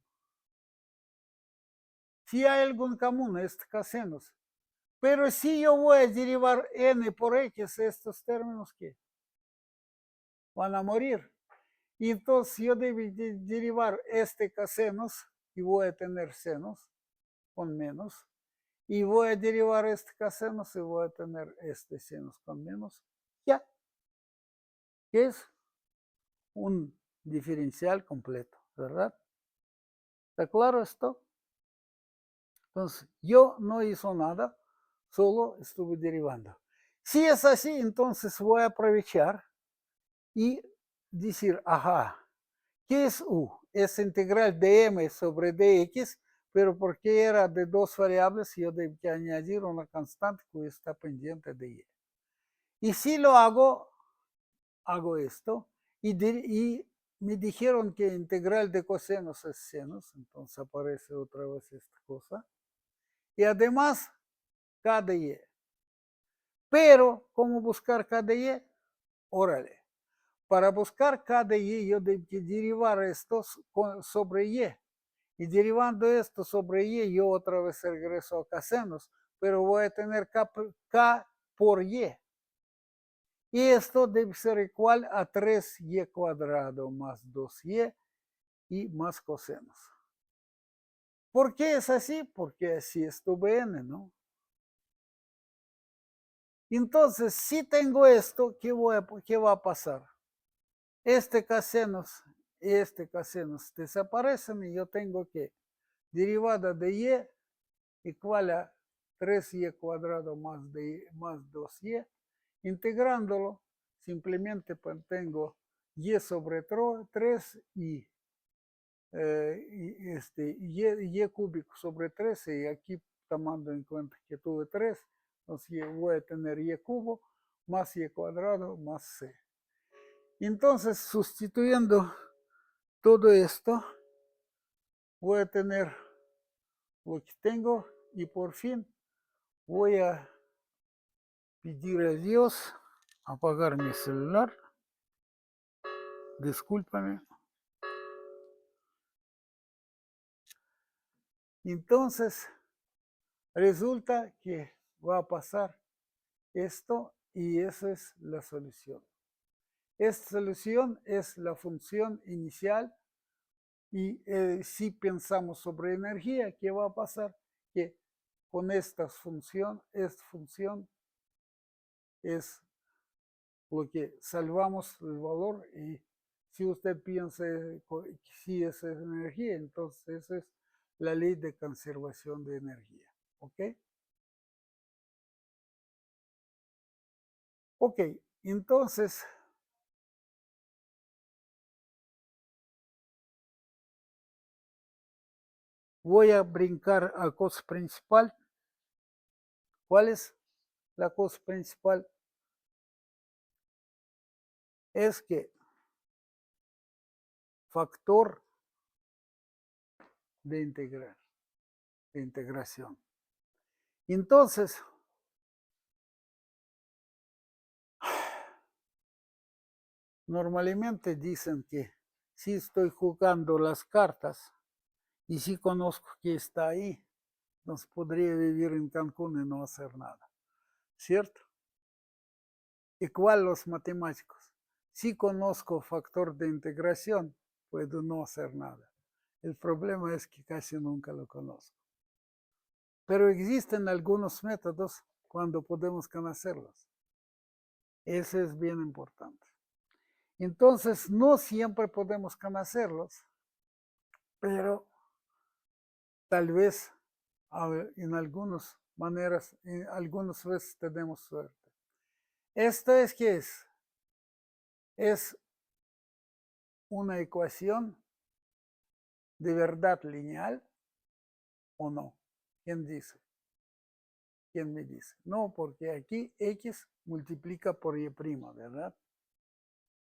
Si hay algún común, es cosenos. Pero si yo voy a derivar n por x, estos términos, ¿qué? Van a morir. Y entonces yo debo derivar este cosenos y voy a tener senos con menos. Y voy a derivar este cosenos y voy a tener este senos con menos. Ya. ¿Qué es? Un diferencial completo, ¿verdad? ¿Está claro esto? Entonces, yo no hice nada, solo estuve derivando. Si es así, entonces voy a aprovechar y decir, ajá, ¿qué es U? Es integral de m sobre dx, pero porque era de dos variables, yo debo añadir una constante que está pendiente de y. Y si lo hago esto, y me dijeron que integral de cosenos es senos, entonces aparece otra vez esta cosa. Y además, K de Y. Pero, ¿cómo buscar K de Y? Órale. Para buscar K de Y, yo debo derivar esto sobre Y. Y derivando esto sobre Y, yo otra vez regreso a cosenos, pero voy a tener K por Y. Y esto debe ser igual a 3y cuadrado más 2y y más cosenos. ¿Por qué es así? Porque así estuve n, ¿no? Entonces, si tengo esto, ¿qué va a pasar? Este cosenos y este cosenos desaparecen y yo tengo que derivada de y igual a 3y cuadrado más 2y. Integrándolo, simplemente tengo y sobre 3 y y cúbico sobre 13, y aquí tomando en cuenta que tuve 3, entonces voy a tener y cubo más y cuadrado más c. Entonces, sustituyendo todo esto, voy a tener lo que tengo y por fin voy a pedir a Dios apagar mi celular. Discúlpame. Entonces, resulta que va a pasar esto y esa es la solución. Esta solución es la función inicial y si pensamos sobre energía, ¿qué va a pasar? Que con esta función es lo que salvamos el valor y si usted piensa que sí es energía, entonces esa es la ley de conservación de energía. ¿Ok? Ok, entonces voy a brincar a cosa principal. ¿Cuál es la cosa principal? Es que factor de integración. Entonces, normalmente dicen que si estoy jugando las cartas y si conozco que está ahí, nos podría vivir en Cancún y no hacer nada, ¿cierto? Igual los matemáticos. Si conozco factor de integración, puedo no hacer nada. El problema es que casi nunca lo conozco. Pero existen algunos métodos cuando podemos conocerlos. Eso es bien importante. Entonces, no siempre podemos conocerlos, pero tal vez en algunas maneras, en algunas veces tenemos suerte. Esto es que es una ecuación de verdad lineal o no. ¿Quién dice? ¿Quién me dice? No, porque aquí X multiplica por Y', ¿verdad?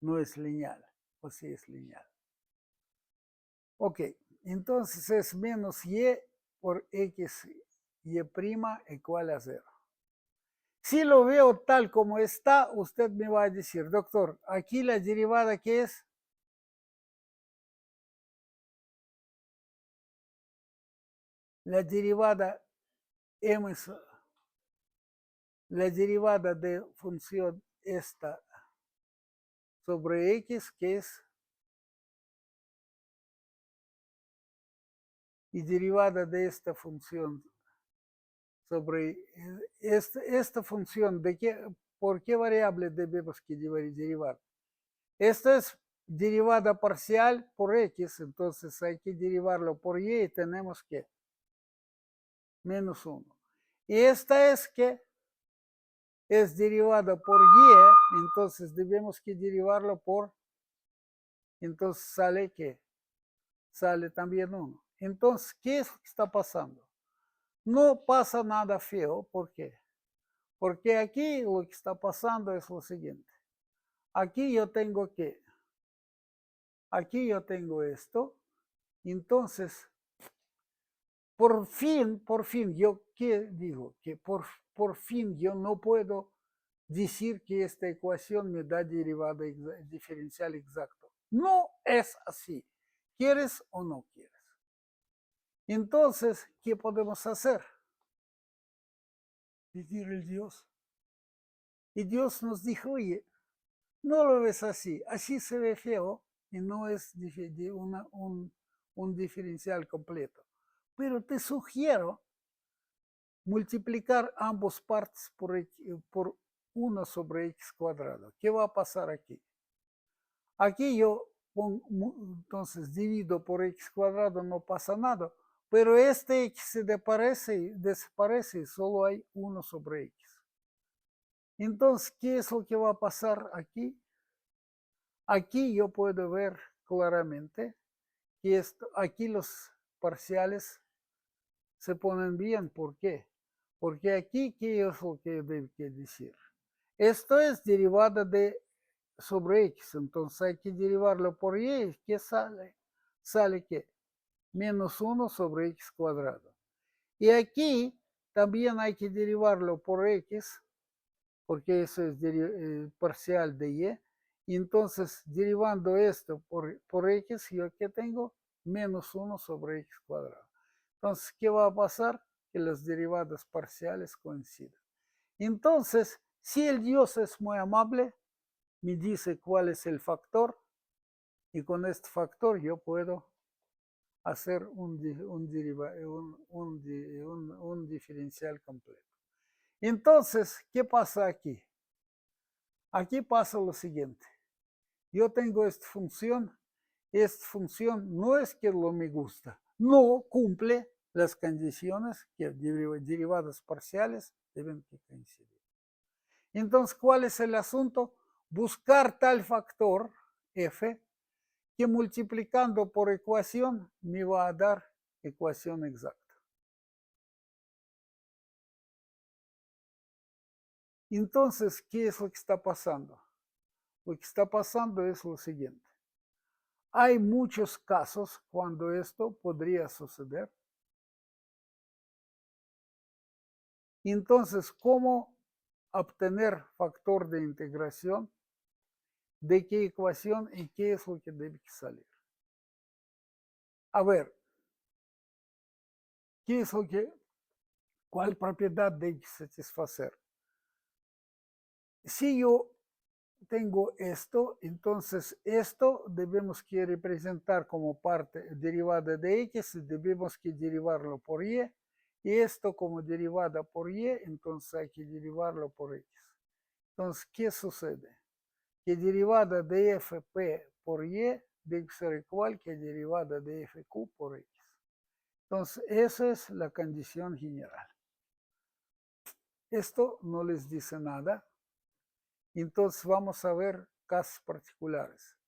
No es lineal, o sí es lineal. Ok, entonces es menos Y por X Y' igual a 0. Si lo veo tal como está, usted me va a decir, doctor, aquí la derivada, ¿qué es? La derivada M, la derivada de función esta sobre X, ¿qué es? Y derivada de esta función sobre esta función, ¿por qué variable debemos que derivar? Esta es derivada parcial por X, entonces hay que derivarlo por Y y tenemos que menos 1. Y esta es que es derivada por Y, entonces debemos que derivarlo por, entonces sale que sale también 1. Entonces, ¿qué es lo que está pasando? No pasa nada feo, ¿por qué? Porque aquí lo que está pasando es lo siguiente. Aquí yo tengo esto, entonces, por fin, yo, ¿qué digo? Que por fin yo no puedo decir que esta ecuación me da derivada diferencial exacto. No es así. ¿Quieres o no quieres? Entonces, ¿qué podemos hacer? Pedir el Dios. Y Dios nos dijo, oye, no lo ves así se ve feo y no es un diferencial completo. Pero te sugiero multiplicar ambas partes por 1 sobre x cuadrado. ¿Qué va a pasar aquí? Aquí yo entonces divido por x cuadrado, no pasa nada. Pero este x se desaparece y solo hay 1 sobre x. Entonces, ¿qué es lo que va a pasar aquí? Aquí yo puedo ver claramente que aquí los parciales se ponen bien. ¿Por qué? Porque aquí, ¿qué es lo que debe decir? Esto es derivada de sobre x, entonces hay que derivarlo por y. ¿Qué sale? Sale que menos 1 sobre x cuadrado. Y aquí también hay que derivarlo por x porque eso es parcial de y. Y entonces, derivando esto por x, yo aquí tengo menos 1 sobre x cuadrado. Entonces, ¿qué va a pasar? Que las derivadas parciales coinciden. Entonces, si el Dios es muy amable, me dice cuál es el factor, y con este factor yo puedo hacer un diferencial completo. Entonces, ¿qué pasa aquí? Aquí pasa lo siguiente. Yo tengo esta función no es que no me gusta, no cumple las condiciones que derivadas parciales deben coincidir. Entonces, ¿cuál es el asunto? Buscar tal factor f que multiplicando por ecuación me va a dar ecuación exacta. Entonces, ¿qué es lo que está pasando? Lo que está pasando es lo siguiente. Hay muchos casos cuando esto podría suceder. Entonces, ¿cómo obtener factor de integración? ¿De qué ecuación y qué es lo que debe salir? A ver, ¿qué es lo que, cuál propiedad debe satisfacer? Si yo tengo esto, entonces esto debemos que representar como parte derivada de x, debemos que derivarlo por y esto como derivada por y, entonces hay que derivarlo por x. Entonces, ¿qué sucede? Que derivada de fp por y debe ser igual que derivada de fq por x. Entonces, esa es la condición general. Esto no les dice nada. Entonces, vamos a ver casos particulares.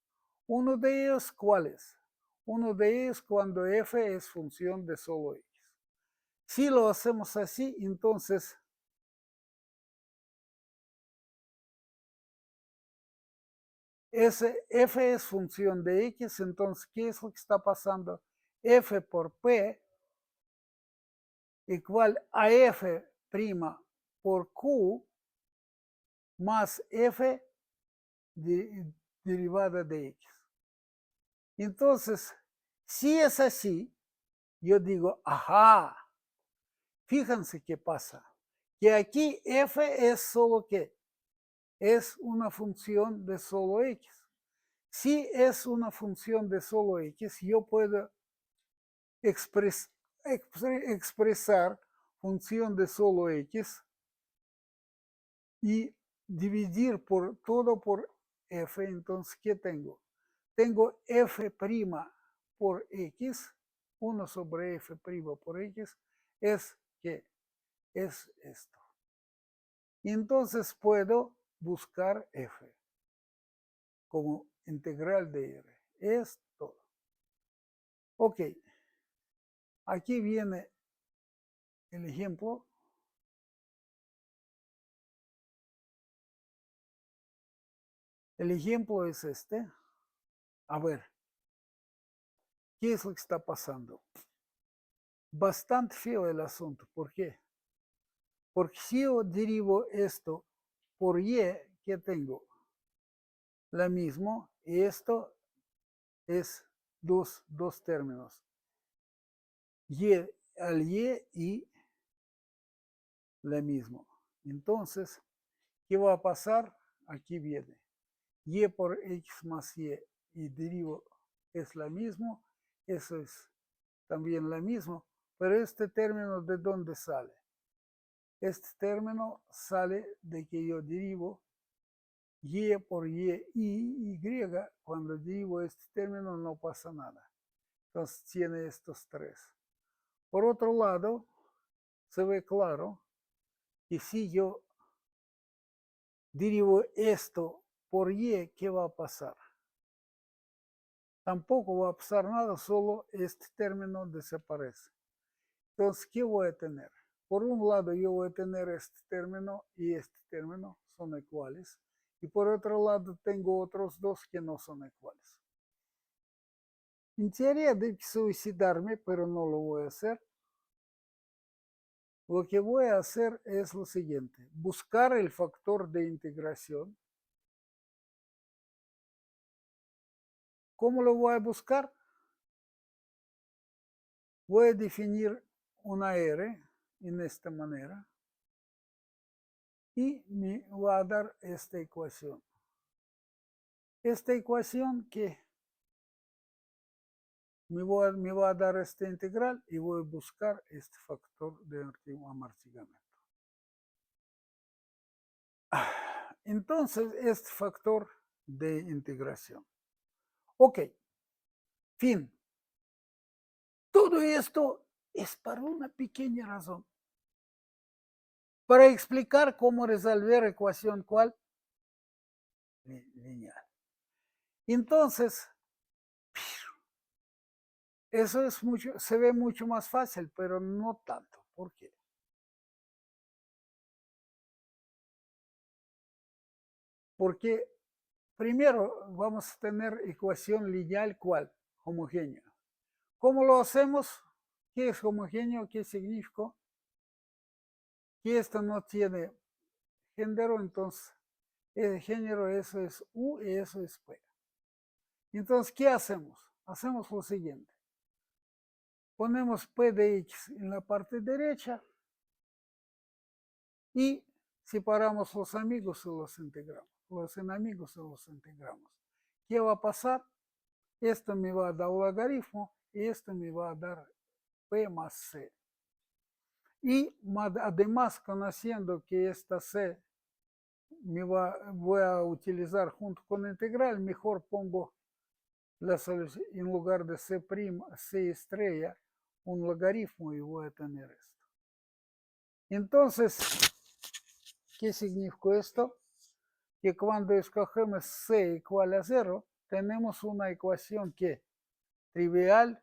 Uno de ellos, ¿cuál es? Uno de ellos cuando f es función de solo x. Si lo hacemos así, entonces f es función de x, entonces, ¿qué es lo que está pasando? F por p igual a f' por q más f derivada de x. Entonces, si es así, yo digo, ajá, fíjense qué pasa, que aquí f es solo qué, es una función de solo x. Si es una función de solo x, yo puedo expresar función de solo x y dividir por todo por f. Entonces, ¿qué tengo? Tengo f' por x, 1 sobre f' por x, es que es esto. Y entonces puedo buscar f como integral de r. Es todo. Ok. Aquí viene el ejemplo. El ejemplo es este. A ver, ¿qué es lo que está pasando? Bastante feo el asunto. ¿Por qué? Porque si yo derivo esto por y, ¿qué tengo? La misma, y esto es dos términos. Y al y la misma. Entonces, ¿qué va a pasar? Aquí viene. Y por x más y derivo es la misma. Eso es también la misma. Pero este término, ¿de dónde sale? Este término sale de que yo derivo y por y, cuando derivo este término no pasa nada. Entonces tiene estos tres. Por otro lado, se ve claro que si yo derivo esto por y, ¿qué va a pasar? Tampoco va a pasar nada, solo este término desaparece. Entonces, ¿qué voy a tener? Por un lado, yo voy a tener este término y este término son iguales. Y por otro lado, tengo otros dos que no son iguales. En teoría, de suicidarme, pero no lo voy a hacer. Lo que voy a hacer es lo siguiente, buscar el factor de integración. ¿Cómo lo voy a buscar? Voy a definir una R en esta manera y me va a dar esta ecuación. Esta ecuación que me va a dar esta integral y voy a buscar este factor de amortiguamiento. Entonces, este factor de integración. Ok, fin. Todo esto es para una pequeña razón. Para explicar cómo resolver ecuación cuál lineal. Entonces, eso es mucho, se ve mucho más fácil, pero no tanto. ¿Por qué? Porque primero vamos a tener ecuación lineal cuál, homogénea. ¿Cómo lo hacemos? ¿Qué es homogéneo? ¿Qué significa? Que esto no tiene género, entonces el género eso es U y eso es P. Entonces, ¿qué hacemos? Hacemos lo siguiente. Ponemos P de X en la parte derecha y separamos los amigos y los integramos. Los enemigos y los integramos. ¿Qué va a pasar? Esto me va a dar un logaritmo y esto me va a dar P más C. Y además, conociendo que esta C voy a utilizar junto con integral, mejor pongo la solución en lugar de C', C estrella, un logaritmo y voy a tener esto. Entonces, ¿qué significa esto? Que cuando escogemos C igual a 0, tenemos una ecuación que trivial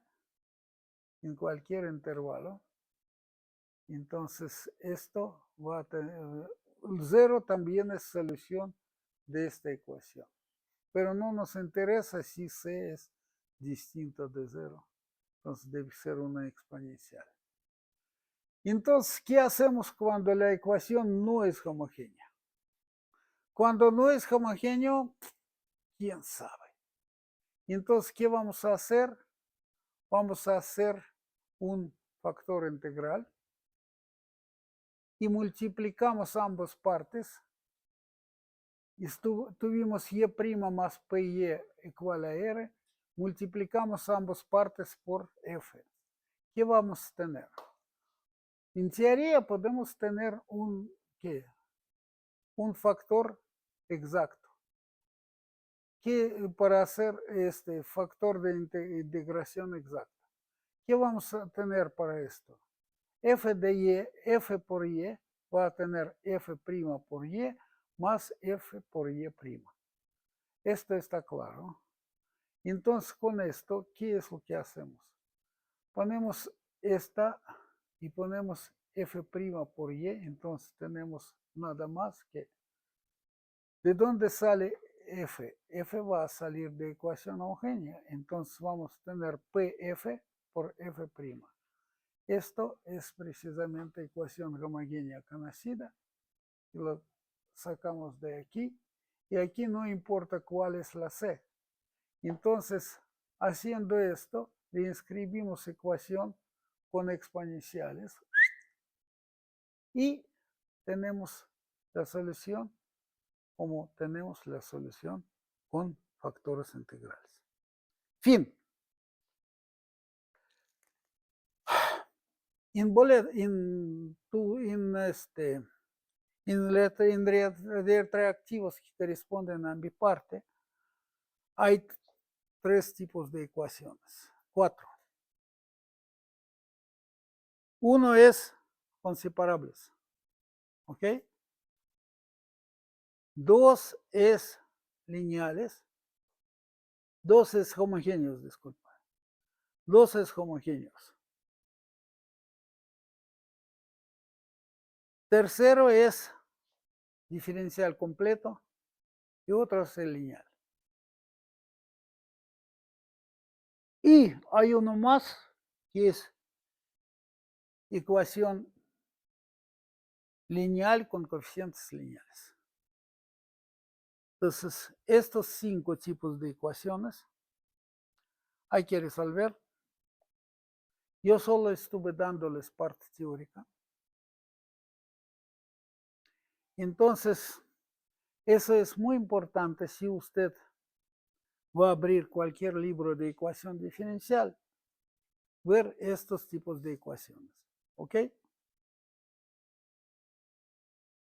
en cualquier intervalo. Entonces, esto va a tener, 0 también es solución de esta ecuación. Pero no nos interesa si C es distinto de 0. Entonces, debe ser una exponencial. Entonces, ¿qué hacemos cuando la ecuación no es homogénea? Cuando no es homogéneo, quién sabe. Entonces, ¿qué vamos a hacer? Vamos a hacer un factor integral y multiplicamos ambas partes. Y tuvimos y' más py igual a r, multiplicamos ambas partes por f. ¿Qué vamos a tener? En teoría podemos tener ¿qué? Un factor exacto. Para hacer este factor de integración exacta. ¿Qué vamos a tener para esto? F de y, f por y, va a tener f' por y más f por y'. Esto está claro. Entonces, con esto, ¿qué es lo que hacemos? Ponemos esta y ponemos f' por y, entonces tenemos nada más que ¿de dónde sale f? F va a salir de ecuación homogénea, entonces vamos a tener pf por f'. Esto es precisamente ecuación homogénea conocida y lo sacamos de aquí y aquí no importa cuál es la c. Entonces, haciendo esto, le inscribimos ecuación con exponenciales y tenemos la solución como tenemos la solución con factores integrales. Fin. En reactivos que corresponden a mi parte, hay 3 tipos de ecuaciones. 4. Uno es con separables. ¿Ok? 2 es lineales. 2 es homogéneos, disculpa. 2 es homogéneos. Tercero es diferencial completo y otro es el lineal. Y hay uno más que es ecuación lineal con coeficientes lineales. Entonces, estos 5 tipos de ecuaciones hay que resolver. Yo solo estuve dándoles parte teórica. Entonces, eso es muy importante si usted va a abrir cualquier libro de ecuación diferencial, ver estos tipos de ecuaciones. ¿Ok?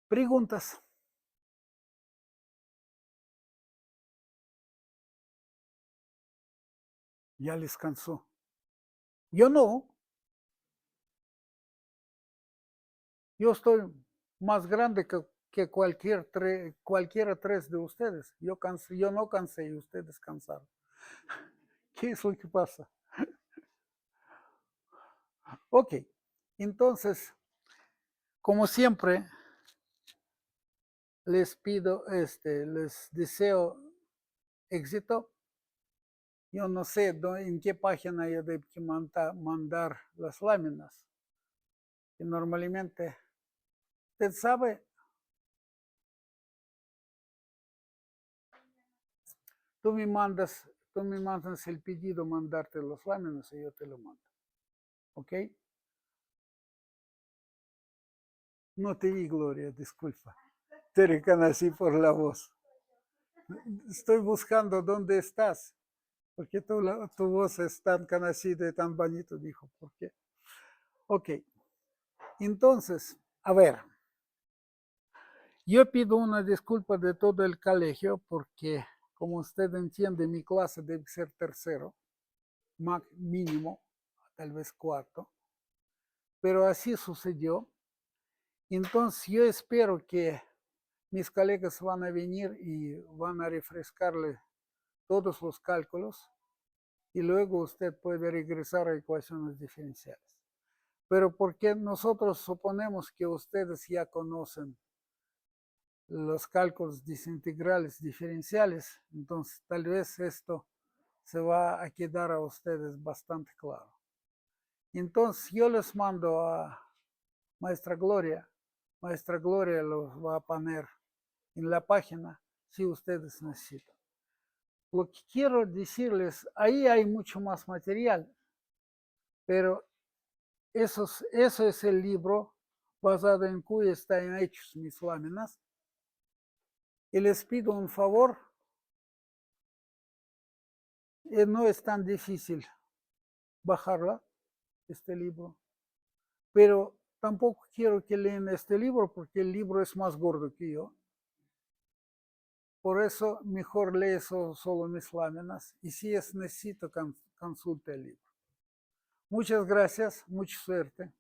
Preguntas. Ya les cansó. Yo no. Yo estoy más grande que cualquiera 3 de ustedes. Yo no cansé y ustedes cansaron. ¿Qué es lo que pasa? Ok, entonces, como siempre, les pido, les deseo éxito. Yo no sé en qué página yo debo mandar las láminas. Y normalmente, usted sabe, tú me mandas el pedido, mandarte las láminas y yo te lo mando. ¿Ok? No te vi, Gloria, disculpa. Te reconocí por la voz. Estoy buscando dónde estás, porque tu voz es tan conocida y tan bonito, dijo. ¿Por qué? Ok. Entonces, a ver. Yo pido una disculpa de todo el colegio porque, como usted entiende, mi clase debe ser tercero, mínimo, tal vez cuarto. Pero así sucedió. Entonces, yo espero que mis colegas van a venir y van a refrescarle todos los cálculos y luego usted puede regresar a ecuaciones diferenciales. Pero porque nosotros suponemos que ustedes ya conocen los cálculos desintegrales diferenciales, entonces tal vez esto se va a quedar a ustedes bastante claro. Entonces yo les mando a Maestra Gloria los va a poner en la página si ustedes necesitan. Lo que quiero decirles, ahí hay mucho más material, pero eso es el libro basado en cuyo están hechos mis láminas. Y les pido un favor, no es tan difícil bajarla, este libro, pero tampoco quiero que lean este libro porque el libro es más gordo que yo. Por eso mejor lee solo mis láminas y si es necesito consulte el libro. Muchas gracias, mucha suerte.